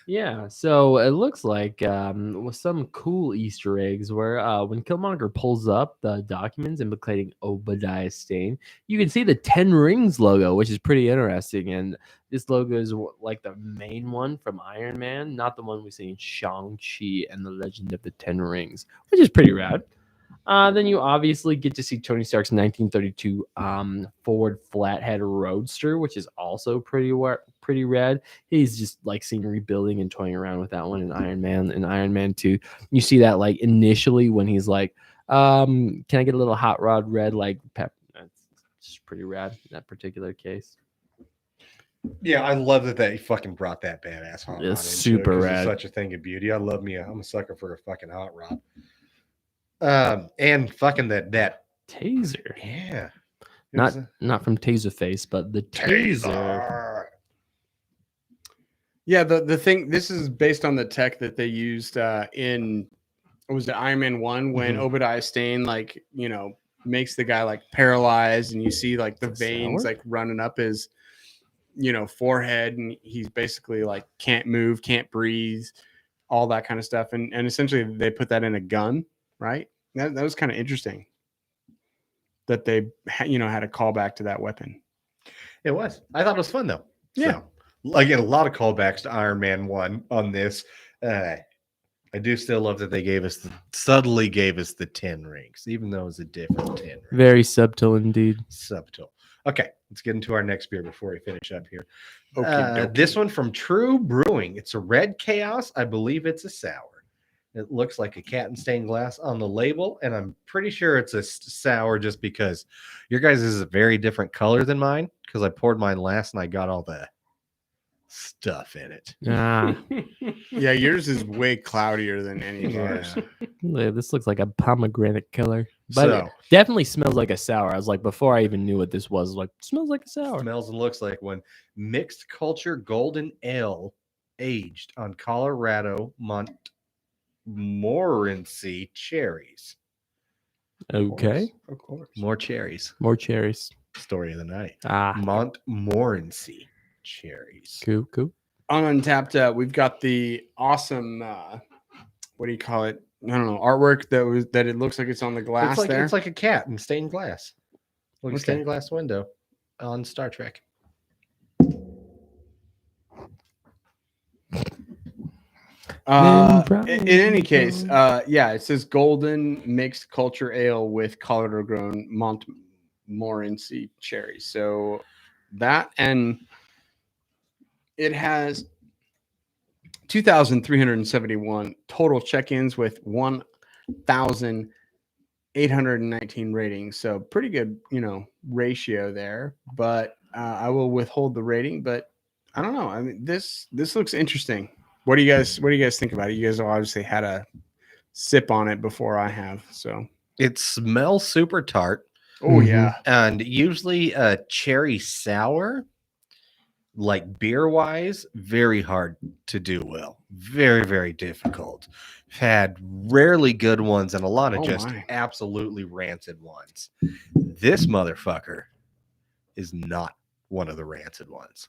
Yeah, so it looks like with some cool Easter eggs where when Killmonger pulls up the documents implicating Obadiah Stane, you can see the 10 Rings logo, which is pretty interesting. And this logo is like the main one from Iron Man, not the one we see in Shang-Chi and the Legend of the 10 Rings, which is pretty rad. Then you obviously get to see Tony Stark's 1932 Ford Flathead Roadster, which is also pretty rad. He's just like seen rebuilding and toying around with that one in Iron Man and Iron Man 2. You see that like initially when he's like, can I get a little hot rod red like pep? That's just pretty rad in that particular case. Yeah, I love that he fucking brought that badass hot rod. It's into it, super 'cause rad. It's such a thing of beauty. I love me. I'm a sucker for a fucking hot rod. And fucking that. Taser. Yeah. It Not was a- not from Taserface, but the taser. Yeah, the thing, this is based on the tech that they used in, what was it, Iron Man 1, when Mhm. Obadiah Stane, like, you know, makes the guy like paralyzed, and you see like the Is that veins sour? like running up his, you know, forehead, and he's basically like can't move, can't breathe, all that kind of stuff. And essentially they put that in a gun, right? That was kind of interesting that they, you know, had a callback to that weapon. It was. I thought it was fun though. Yeah. So, again, a lot of callbacks to Iron Man 1 on this. I do still love that they subtly gave us the 10 rings, even though it was a different 10 rings. Very subtle indeed. Subtle. Okay, let's get into our next beer before we finish up here. Okey-dokey. This one from True Brewing. It's a Red Chaos. I believe it's a sour. It looks like a cat and stained glass on the label, and I'm pretty sure it's a sour just because your guys' is a very different color than mine, because I poured mine last and I got all the stuff in it. Ah, Yeah, yours is way cloudier than any of ours. yeah, this looks like a pomegranate color, but So, it definitely smells like a sour. I was like, before I even knew what this was, like, smells like a sour. smells and looks like when mixed culture golden ale aged on Colorado Montmorency cherries. Okay, Of course. More cherries. more cherries. Story of the night. Ah, Montmorency cherries. cool. On Untapped, we've got the awesome, what do you call it? I don't know, artwork that it looks like it's on the glass there. It's like a cat in stained glass. Like a Okay. stained glass window on Star Trek. In any case, yeah, it says golden mixed culture ale with Colorado grown Montmorency cherries. So that, and it has 2,371 total check-ins with 1,819 ratings. So pretty good, you know, ratio there. But I will withhold the rating. But I don't know. I mean, this looks interesting. What do you guys think about it? You guys obviously had a sip on it before I have. So It smells super tart. oh yeah. And usually a cherry sour, like beer wise, very hard to do well. Very, very difficult. Had rarely good ones and a lot of Oh, just my. absolutely rancid ones. This motherfucker is not one of the rancid ones.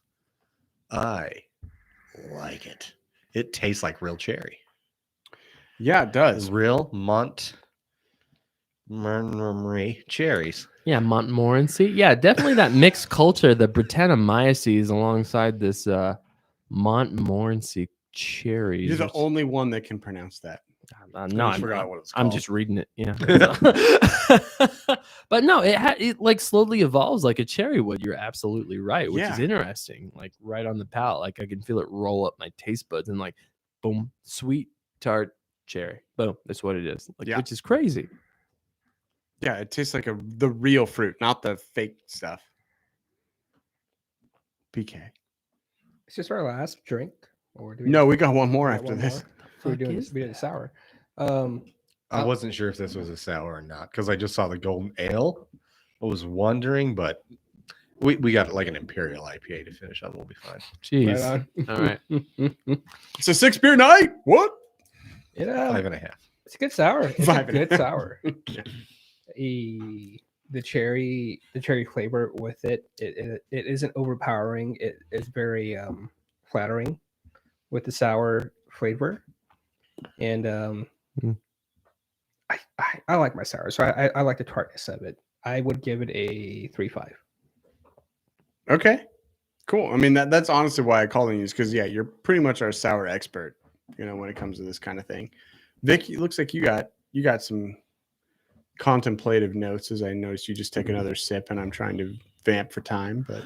I like it. It tastes like real cherry. Yeah, it does. Real Montmorency cherries. Yeah, Montmorency. Yeah, definitely that mixed culture, the Brettanomyces alongside this Montmorency cherries. You're the which- only one that can pronounce that. no, just forgot what it's I'm called. just reading it. Yeah. But no, it like slowly evolves like a cherry would. You're absolutely right, which is Yeah. interesting. Like right on the palate, like I can feel it roll up my taste buds and like, boom, sweet tart cherry. Boom, that's what it is. Like, Yeah. which is crazy. Yeah, it tastes like the real fruit, not the fake stuff. PK. It's just our last drink. Or do No, we got one more we got after one this. more? So we're Fuck doing is we did that? sour. I wasn't sure if this was a sour or not because I just saw the golden ale. I was wondering, but we got like an Imperial IPA to finish on. We'll be fine. Jeez. Right on. All right. It's a 6-beer night. What? Yeah, 5.5. it's a good sour. It's a Five. good sour. The cherry flavor with it isn't overpowering. It is very flattering with the sour flavor, and I like my sour, so I like the tartness of it. I would give it a 3.5. Okay. Cool. I mean that's honestly why I called on you, is because you're pretty much our sour expert, when it comes to this kind of thing. Vic, it looks like you got some contemplative notes, as I noticed you just take another sip, and I'm trying to vamp for time, but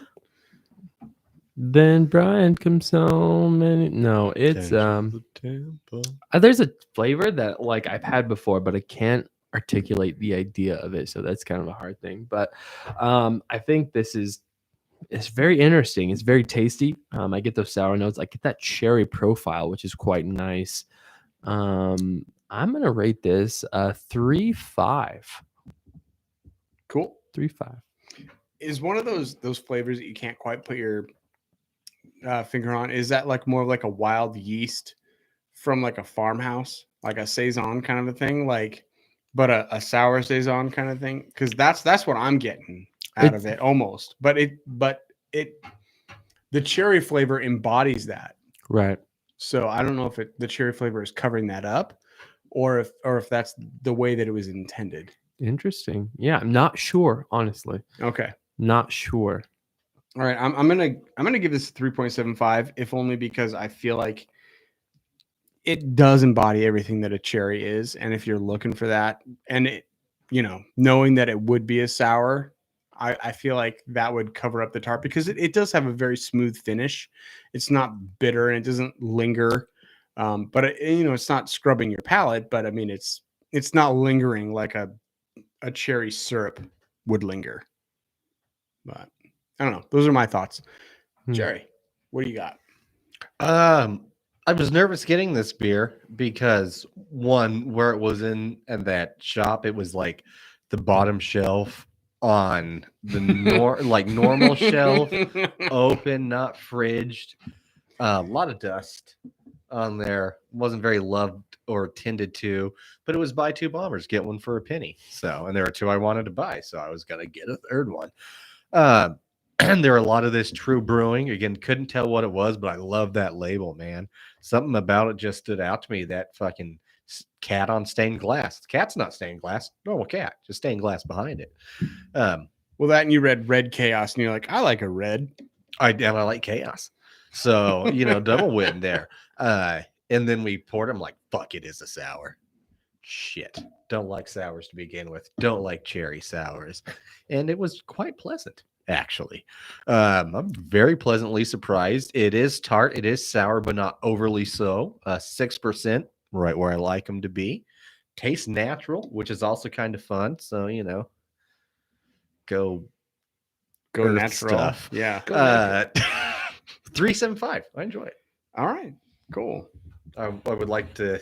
Then Brian comes so many. No, it's there's a flavor that like I've had before, but I can't articulate the idea of it, so that's kind of a hard thing. But I think it's very interesting. It's very tasty. I get those sour notes. I get that cherry profile, which is quite nice. I'm gonna rate this 3.5. cool. 3.5. Is one of those flavors that you can't quite put your finger on, is that like more like a wild yeast from like a farmhouse, like a saison kind of a thing, like, but a sour saison kind of thing? Because that's what I'm getting out of it almost. But the cherry flavor embodies that. Right. So I don't know if the cherry flavor is covering that up, or if that's the way that it was intended. Interesting. Yeah, I'm not sure, honestly. Okay. Not sure. All right. I'm gonna give this a 3.75, if only because I feel like it does embody everything that a cherry is. And if you're looking for that, and it, knowing that it would be a sour, I feel like that would cover up the tart, because it does have a very smooth finish. It's not bitter and it doesn't linger. But it's not scrubbing your palate, but I mean, it's not lingering like a cherry syrup would linger. But I don't know. Those are my thoughts. Jerry, what do you got? I was nervous getting this beer because one, where it was in that shop, it was like the bottom shelf on the normal shelf, open, not fridged. A lot of dust on there. Wasn't very loved or tended to, but it was buy two bombers, get one for a penny. So, and there were two I wanted to buy, so I was gonna get a third one. And there were a lot of this True Brewing. Again, couldn't tell what it was, but I love that label, man. Something about it just stood out to me. That fucking cat on stained glass. The cat's not stained glass. Normal cat, just stained glass behind it. Well, that, and you read Red Chaos, and you're like, I like a red. I like chaos. So, double win there. And then we poured them like, fuck, it is a sour. Shit. Don't like sours to begin with. Don't like cherry sours. And it was quite pleasant, actually. I'm very pleasantly surprised. It is tart. It is sour, but not overly so. 6%, right where I like them to be. Tastes natural, which is also kind of fun. So, go Earth natural stuff. Yeah. 3.75. I enjoy it. All right. Cool. I would like to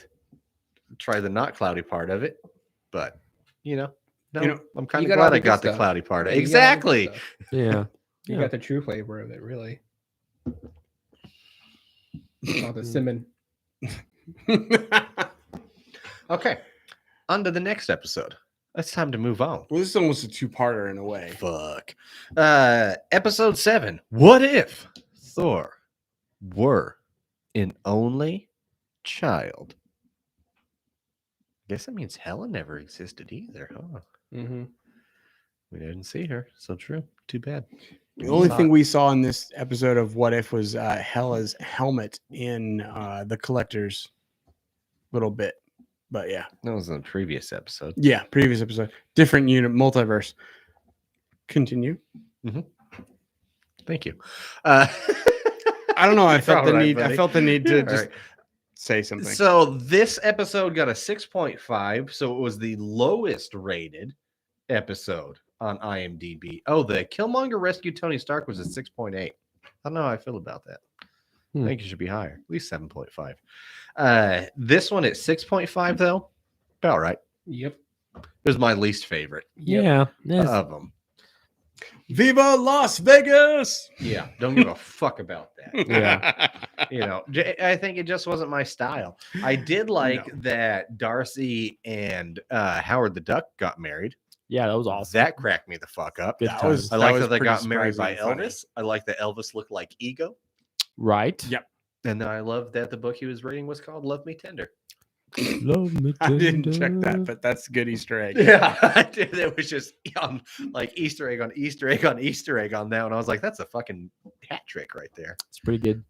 try the not cloudy part of it, but no, I'm kind you of got all glad the I good got the stuff. cloudy part. Yeah, you got all the good Exactly. stuff. Yeah. You got the true flavor of it, really. Oh, the cinnamon. Okay. On to the next episode. It's time to move on. Well, this is almost a two-parter in a way. Fuck. Episode 7. What if Thor were an only child? Guess that means Helen never existed either, huh? Mm-hmm. We didn't see her. So true. Too bad. The only thing we saw in this episode of What If was Hela's helmet in the collector's little bit. But yeah. That was in the previous episode. Yeah, previous episode. Different unit, multiverse. Continue. Thank you. I don't know. I You're felt the all right, need. buddy. I felt the need to All just right. say something. So this episode got a 6.5. So it was the lowest rated episode on IMDb. Oh, the Killmonger Rescue Tony Stark was a 6.8. I don't know how I feel about that. I think it should be higher, at least 7.5. This one at 6.5 though, about right. Yep. It was my least favorite Yeah. of them. Viva Las Vegas! Yeah, don't give a fuck about that. Yeah. You know, I think it just wasn't my style. I did like No. that Darcy and Howard the Duck got married. Yeah, that was awesome. That cracked me the fuck up. Good That times. was- I like was that they pretty got married by surprising and funny. Elvis. I like that Elvis looked like Ego. Right. Yep. And I love that the book he was reading was called Love Me Tender. Love me I didn't check tender. that, but that's a good Easter egg. Yeah, I did. It was just like Easter egg on Easter egg on Easter egg on that one. I was like, that's a fucking hat trick right there. It's pretty good.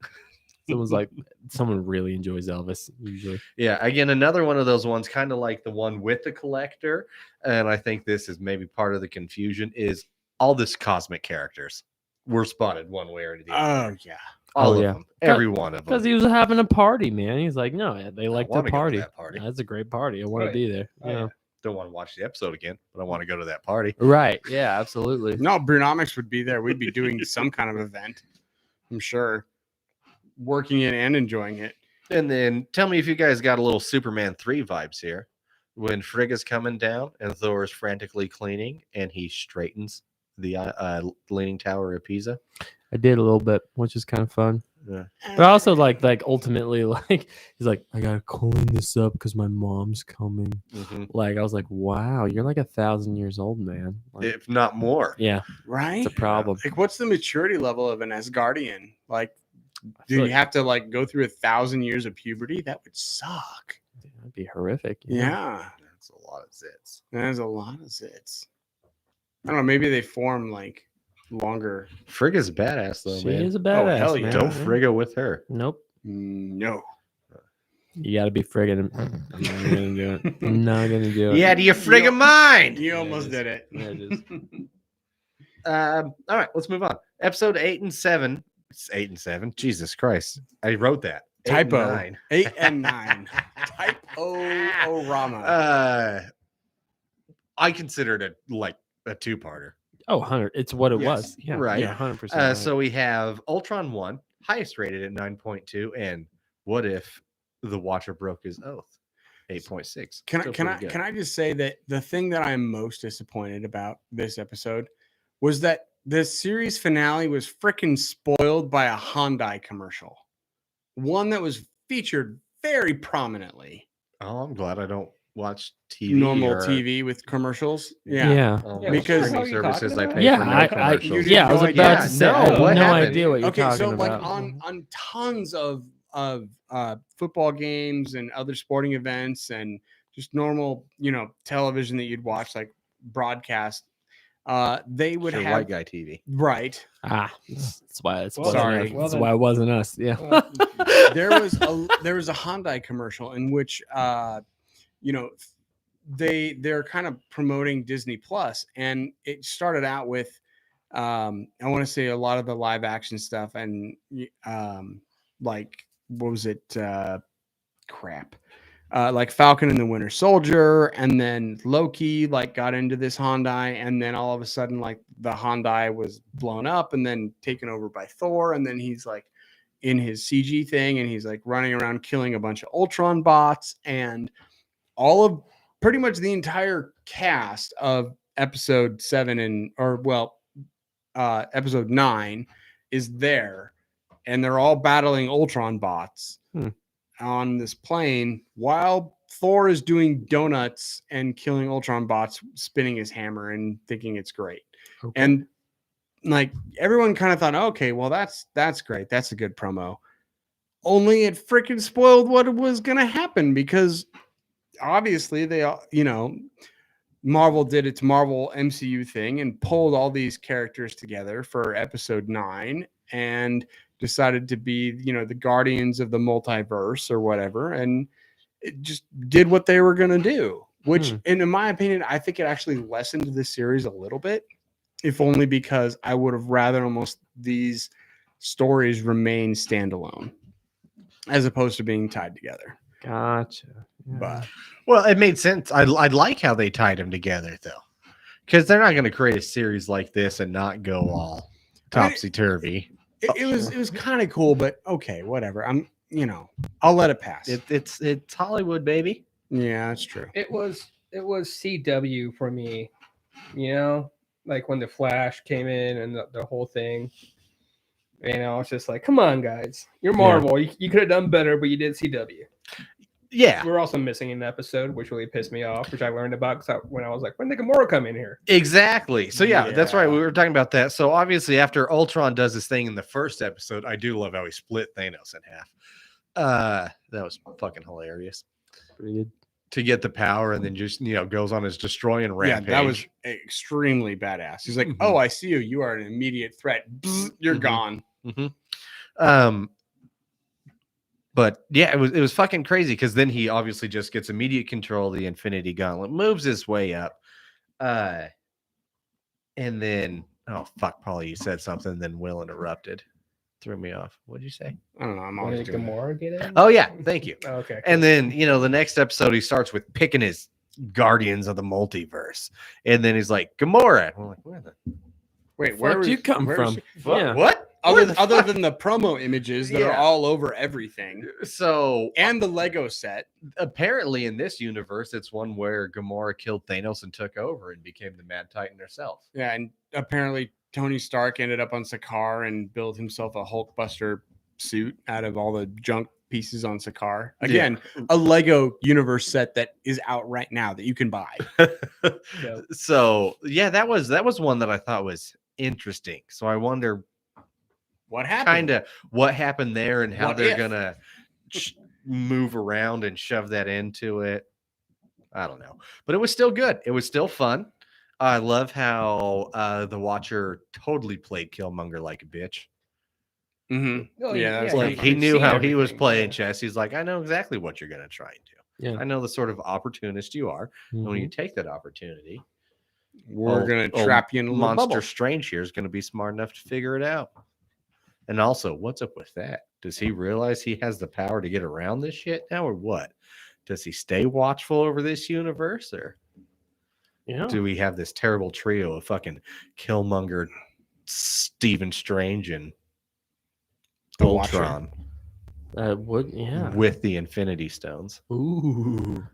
Someone really enjoys Elvis usually. Yeah, again, another one of those ones, kind of like the one with the collector. And I think this is maybe part of the confusion is all this cosmic characters were spotted one way or the other. Oh yeah. All Oh, of yeah. them. Every one of them. Because he was having a party, man. He's like, no, they like to wanna go to party. that party. That's a great party. I want Right. to be there. Oh, you yeah. know? Don't want to watch the episode again, but I want to go to that party. Right. Yeah, absolutely. No, Brewnomics would be there. We'd be doing some kind of event. I'm sure. Working it and enjoying it. And then tell me if you guys got a little Superman 3 vibes here. When Frigga's coming down and Thor is frantically cleaning and he straightens the Leaning Tower of Pisa. I did a little bit, which is kind of fun. Yeah. But also like ultimately like he's like, I gotta clean this up because my mom's coming. Like I was like, wow, you're like 1,000 years old, man. Like, If not more. yeah, Right? it's a problem. Like, what's the maturity level of an Asgardian? Like, do feel you have to like go through 1,000 years of puberty? That would suck. That'd be horrific. you know? Yeah. That's a lot of zits. That is a lot of zits. I don't know. Maybe they form like longer. Frigga's badass though, She man. is a badass. hell yeah. man. Don't Yeah. Frigga with her. Nope. No. You gotta be friggin'. I'm not gonna do it. I'm not gonna do it. Yeah, do you Frigga mind? You Yeah, almost it did it. Yeah, it is. All right, let's move on. Episode 8 and 7. It's 8 and 7. Jesus Christ. I wrote that. 8 and Typo. 9. 8 and 9. Typo Rama. I consider it a two-parter. Oh, 100. It's what it Yes. was. Yeah, Right. Yeah, 100%. So we have Ultron 1, highest rated at 9.2, and What If the Watcher Broke His Oath? 8.6. Can Still I pretty good. can I just say that the thing that I'm most disappointed about this episode was that the series finale was freaking spoiled by a Hyundai commercial. One that was featured very prominently. Oh, I'm glad I don't watch TV. Normal or, TV with commercials. yeah. Yeah. Yeah, because- what the streaming hell are you services talking I about? pay Yeah, for no I commercials. You yeah, I was no about idea. to say, No, I have what no happened? idea what you're Okay, talking so like about. on tons of football games and other sporting events and just normal, television that you'd watch, like broadcast, they would Sure, have white guy TV. right. That's why it's Well, sorry. well That's then. why it wasn't us. Yeah. There was a Hyundai commercial in which they're kind of promoting Disney Plus, and it started out with I want to say a lot of the live action stuff and like what was it like Falcon and the Winter Soldier, and then Loki like got into this Hyundai, and then all of a sudden like the Hyundai was blown up and then taken over by Thor, and then he's like in his CG thing and he's like running around killing a bunch of Ultron bots, and all of pretty much the entire cast of episode 7 episode 9 is there, and they're all battling Ultron bots on this plane while Thor is doing donuts and killing Ultron bots, spinning his hammer and thinking it's great. Okay. And like everyone kind of thought, okay, well that's great. That's a good promo. Only it freaking spoiled what was going to happen, because obviously they, Marvel did its Marvel MCU thing and pulled all these characters together for episode 9 and decided to be, the guardians of the multiverse or whatever. And it just did what they were going to do, which, and in my opinion, I think it actually lessened the series a little bit, if only because I would have rather almost these stories remain standalone as opposed to being tied together. Gotcha. Yeah. But Well, it made sense. I like how they tied them together, though, because they're not going to create a series like this and not go all topsy turvy. it was kind of cool, but okay, whatever. I'll let it pass. It's Hollywood, baby. Yeah, that's true. It was CW for me, like when the Flash came in and the whole thing. And I was just like, come on, guys. You're Marvel. You could have done better, but you did CW. Yeah, We're also missing an episode, which really pissed me off, which I learned about when I was like, when did Gamora come in here? exactly. So yeah, that's right. Yeah. We were talking about that. So obviously, after Ultron does his thing in the first episode, I do love how he split Thanos in half. That was fucking hilarious. Pretty good. To get the power and then just goes on his destroying rampage. Yeah, that was extremely badass. He's like, Mhm. "Oh, I see you. You are an immediate threat. Bzz, you're Mhm. gone." But yeah, it was fucking crazy because then he obviously just gets immediate control of the Infinity Gauntlet, moves his way up, and then Paula, you said something, then Will interrupted, threw me off. What'd you say? I don't know. I'm When always did doing that. Gamora get in? Oh yeah, thank you. Okay. And then the next episode he starts with picking his Guardians of the Multiverse, and then he's like Gamora. And we're like, where the Wait, Where did you come where from? is she- Yeah. what? Where the Other fuck? than the promo images that are Yeah. all over everything So and the Lego set. apparently in this universe, it's one where Gamora killed Thanos and took over and became the Mad Titan herself. Yeah, and apparently Tony Stark ended up on Sakaar and built himself a Hulkbuster suit out of all the junk pieces on Sakaar. Again, a Lego universe set that is out right now that you can buy. Yeah. So yeah, that was one that I thought was interesting. So I wonder What happened? kind of what happened there and how What they're if? gonna move around and shove that into it. I don't know, but it was still good. It was still fun. I love how the Watcher totally played Killmonger like a bitch. Mm-hmm. Oh, Yeah, that's Like Like, he you've knew seen how he was everything, playing yeah. chess. He's like, I know exactly what you're gonna try and do. Yeah. I know the sort of opportunist you are. And when you Mhm. take that opportunity, We're gonna old trap you in a little Monster bubble. Strange here is going to be smart enough to figure it out. And also, what's up with that? Does he realize he has the power to get around this shit now, or what? Does he stay watchful over this universe, or Yeah. do we have this terrible trio of fucking Killmonger, Stephen Strange, and The Watcher. Ultron Would yeah. with the Infinity Stones? Ooh.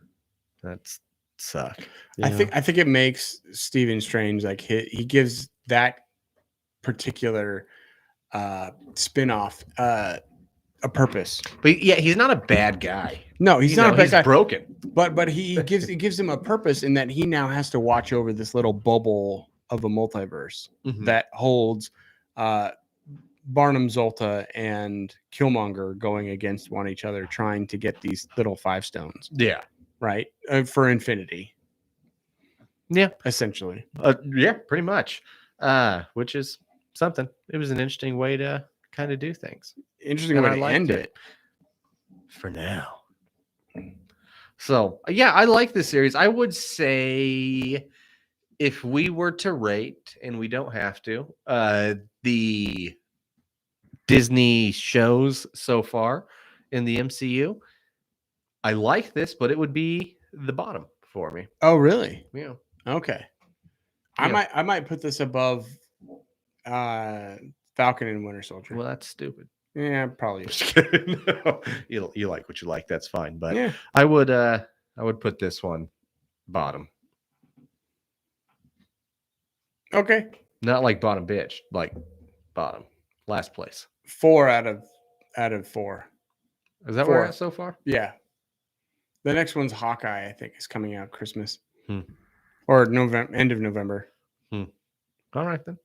That's suck. I think it makes Stephen Strange like he gives that particular spin-off a purpose. But yeah, he's not a bad guy. No, he's not a bad he's guy. broken. But he gives him a purpose in that he now has to watch over this little bubble of a multiverse Mhm. that holds Barnum Zolta and Killmonger going against one each other, trying to get these little 5 stones, Yeah. right? For infinity. Yeah. Essentially. Yeah, pretty much. Which is something. It was an interesting way to kind of do things Interesting And way I to liked end it. it. for now. So yeah, I like this series. I would say if we were to rate, and we don't have to, the Disney shows so far in the MCU, I like this, but it would be the bottom for me. Oh, really? Yeah. Okay. Yeah. I might put this above Falcon and Winter Soldier. Well, that's stupid. Yeah, probably. Just kidding. No, you like what you like. That's fine. But Yeah. I would put this one bottom. Okay. Not like bottom bitch, like bottom. Last place. 4 out of 4. Is that where we're 4. at so far? Yeah. The next one's Hawkeye, I think, is coming out Christmas. Hmm. Or end of November. All right then.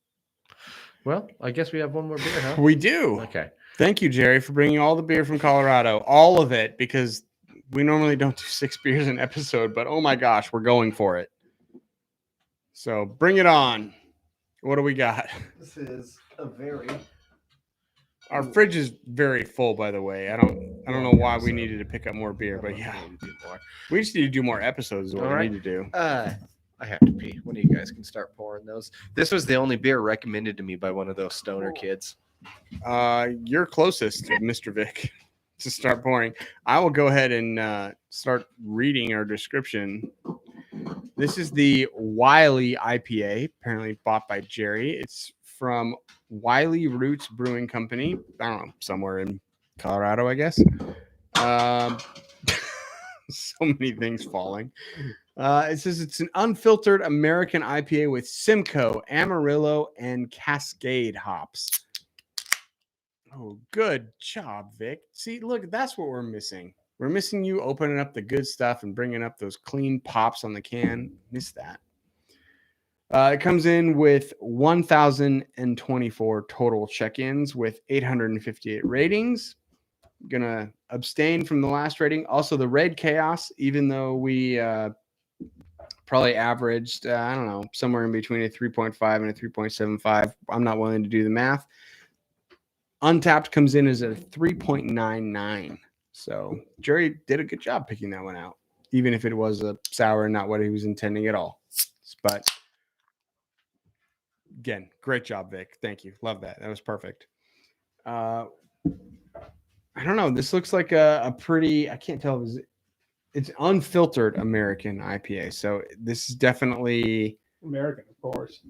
Well, I guess we have one more beer, huh? We do. Okay. Thank you, Jerry, for bringing all the beer from Colorado. All of it, because we normally don't do 6 beers an episode, but oh my gosh, we're going for it. So bring it on. What do we got? This is a very Our fridge is very full, by the way. I don't know why we needed to pick up more beer, but yeah, we just need to do more episodes. Is what All we right. need to do. I have to pee. One of you guys can start pouring those. This was the only beer recommended to me by one of those stoner kids. You're closest to Mr. Vic to start pouring. I will go ahead and start reading our description. This is the Wily IPA, apparently bought by Jerry. It's from Wily Roots Brewing Company. I don't know, somewhere in Colorado, I guess. So many things falling. It says it's an unfiltered American IPA with Simcoe, Amarillo, and Cascade hops. Oh, good job, Vic. See, look, that's what we're missing. We're missing you opening up the good stuff and bringing up those clean pops on the can. Miss that. It comes in with 1,024 total check-ins with 858 ratings. Gonna abstain from the last rating. Also, the Red Chaos, even though we probably averaged, I don't know, somewhere in between a 3.5 and a 3.75. I'm not willing to do the math. Untapped comes in as a 3.99. So Jerry did a good job picking that one out, even if it was a sour and not what he was intending at all. But again, great job, Vic. Thank you. Love that. That was perfect. I don't know. This looks like a pretty, I can't tell. It's unfiltered American IPA. So this is definitely American, of course.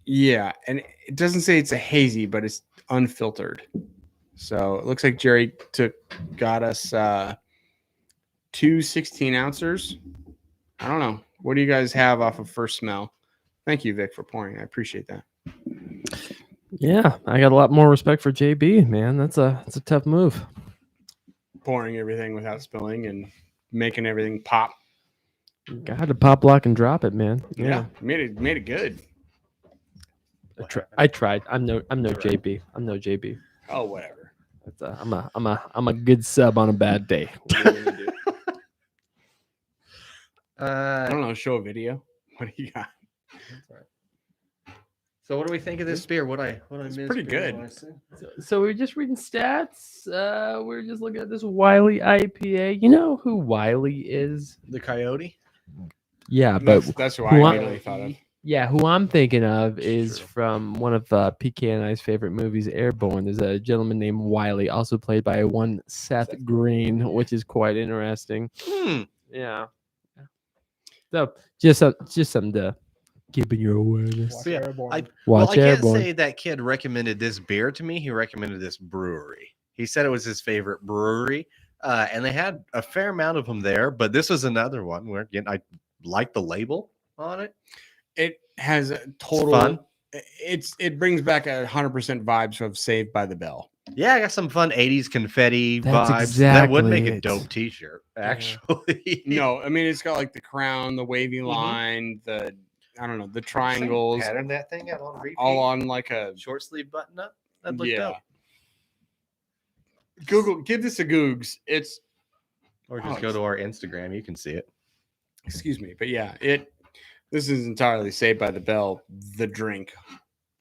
Yeah, and it doesn't say it's a hazy, but it's unfiltered. So it looks like Jerry got us 2 16-ounces. I don't know. What do you guys have off of first smell? Thank you, Vic, for pouring. I appreciate that. Yeah, I got a lot more respect for JB, man. That's a tough move. Pouring everything without spilling and making everything pop. Got to pop, lock, and drop it, man. Yeah, made it good. I tried. I'm no JB. I'm no JB. Oh, whatever. I'm a good sub on a bad day. What are you gonna do? I don't know. Show a video. What do you got? So what do we think of this beer? It's pretty good. So we're just reading stats. We're just looking at this Wily IPA. You know who Wily is? The Coyote? Yeah, but That's who who I I- immediately thought of. yeah, who I'm thinking of is True. from one of PK and I's favorite movies, Airborne. There's a gentleman named Wiley, also played by one Seth Green, which is quite interesting. Yeah. So just something to keep in your awareness. Watch Yeah, Airborne. I Watch can't Airborne. say that kid recommended this beer to me. He recommended this brewery. He said it was his favorite brewery, and they had a fair amount of them there. But this was another one where, again, I like the label on it. It has a total. fun. It brings back 100% vibes of Saved by the Bell. Yeah, I got some fun 80s confetti That's vibes. That would make exactly a it. dope t-shirt, actually. No, I mean it's got like the crown, the wavy line, the the triangles, Pattern that thing out on repeat. all on like a short sleeve button up. That looked yeah. dope. Google, give this a Googs. It's Or just go to our Instagram. You can see it. excuse me, but yeah, this is entirely Saved by the Bell, the drink.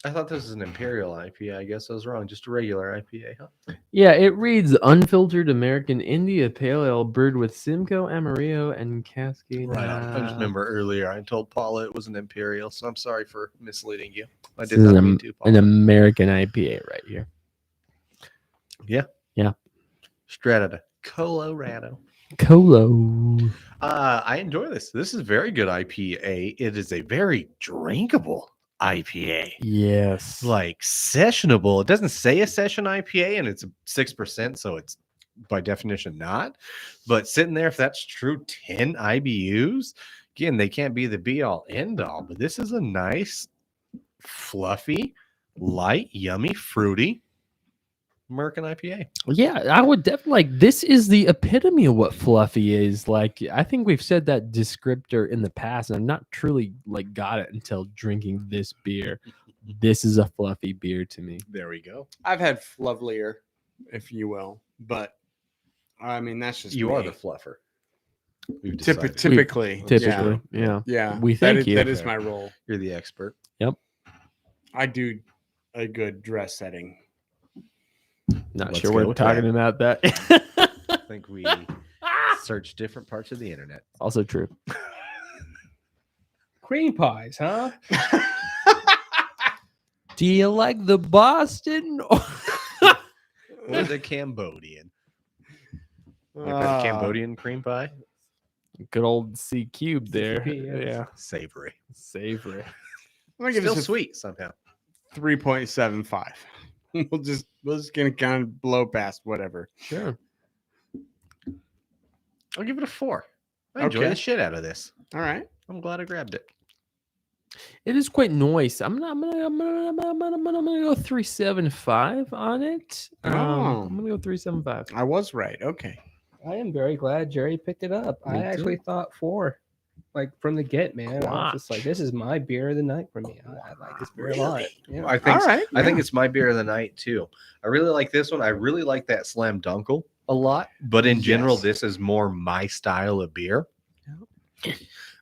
I thought this was an Imperial IPA. I guess I was wrong. Just a regular IPA, huh? Yeah, it reads unfiltered American India Pale Ale brewed with Simcoe, Amarillo, and Cascade. I just remember earlier I told Paula it was an Imperial, so I'm sorry for misleading you. I This did is not mean to, an Paula. American IPA right here. Straight out of Colorado. Colo. I enjoy this. This is very good IPA. It is a very drinkable IPA. Yes. Like sessionable. It doesn't say a session IPA, and it's 6%, so it's by definition not. But sitting there, if that's true, 10 IBUs. Again, they can't be the be all end all, but this is a nice, fluffy, light, yummy, fruity American IPA. Yeah, I would definitely like this is the epitome of what fluffy is. Like I think we've said that descriptor in the past, and I've not truly like got it until drinking this beer. This is a fluffy beer to me. There we go. I've had flufflier, if you will, but I mean that's just You me. are the fluffer. We've decided. Typically. Typically, yeah. Yeah. We That thank is- you. That is my role. You're the expert. I do a good dress setting. Not Let's sure go we're with talking that. about that. I think we search different parts of the internet. Also true. Cream pies, huh? Do you like the Boston? Or the Cambodian. I've had a Cambodian cream pie. Good old C cube there. CCP, yes. Yeah. Savory. Savory. I'm gonna give Still this a sweet somehow. 3.75. We're just gonna kind of blow past whatever. Sure. I'll give it a 4. I enjoy Okay. the shit out of this. All right. I'm glad I grabbed it. It is quite nice. I'm gonna go 3.75 on it. Oh. I'm gonna go 3.75. I was right. Okay. I am very glad Jerry picked it up. Me I actually too. thought 4, like from the get, man. I was just like, Quatch. this is my beer of the night for me. I like this beer a lot. Yeah. I think All right. I think it's my beer of the night too. I really like this one. I really like that Slam Dunkle a lot, but in general, Yes. this is more my style of beer.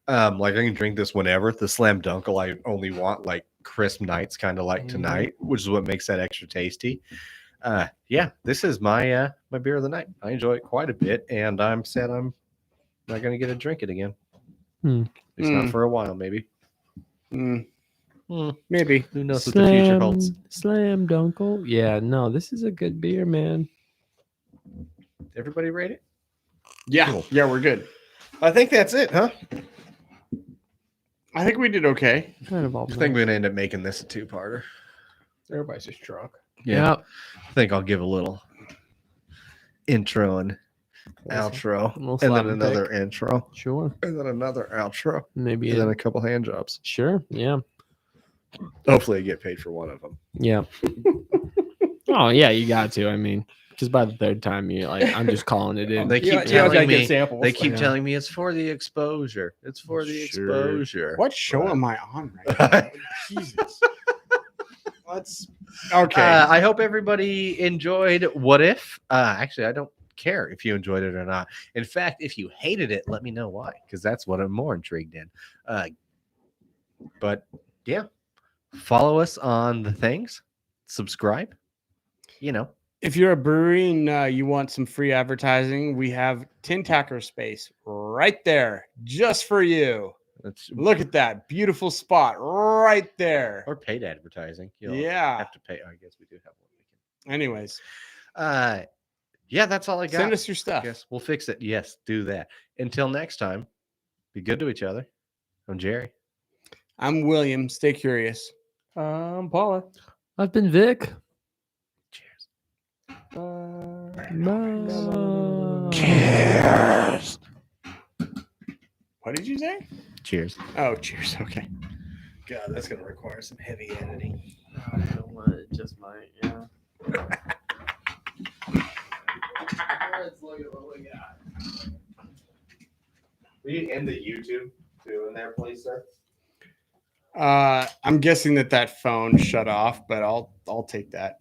Like I can drink this whenever. The Slam Dunkle, I only want like crisp nights, kind of like tonight, which is what makes that extra tasty. Yeah, this is my my beer of the night. I enjoy it quite a bit, and I'm sad I'm not gonna get to drink it again. Hmm. It's not for a while, maybe. Mm, Hmm. maybe. Who knows what the future holds? Slam Dunkle. Yeah, no, this is a good beer, man. Everybody rate it? Yeah. Cool. Yeah, we're good. I think that's it, huh? I think we did okay. Kind of all. I think we're gonna end up making this a 2-parter. Everybody's just drunk. Yeah. I think I'll give a little intro and outro, little and slap then and another intro, Sure. and then another outro, Maybe. and then a couple hand jobs. Sure. Yeah. Hopefully, I get paid for one of them. Yeah. Oh yeah, you got to. I mean, because by the third time, you're like, I'm just calling it in. They You keep you always gotta telling get me. samples. They keep Yeah. telling me it's for the exposure. It's for the Sure. exposure. What show But- am I on right now? Jesus. Let's. Okay. I hope everybody enjoyed What If. Actually, I don't care if you enjoyed it or not. In fact, if you hated it, let me know why, because that's what I'm more intrigued in. But yeah, follow us on the things, subscribe. You know, If you're a brewery and you want some free advertising, we have Tin Tacker space right there just for you. it's Look at that beautiful spot right there. or paid advertising. You'll Yeah. have to pay. I guess we do have one. Anyways, Yeah, that's all I got. send us your stuff. Yes, we'll fix it. Yes, do that. Until next time, be good to each other. I'm Jerry. I'm William. Stay curious. Paula. I've been Vic. Cheers. Bye. Cheers. What did you say? Cheers. Oh, cheers. Okay. God, that's gonna require some heavy editing. Just might, yeah. Let's look at what we got. Will you end the YouTube too in there, please, sir? I'm guessing that phone shut off, but I'll take that.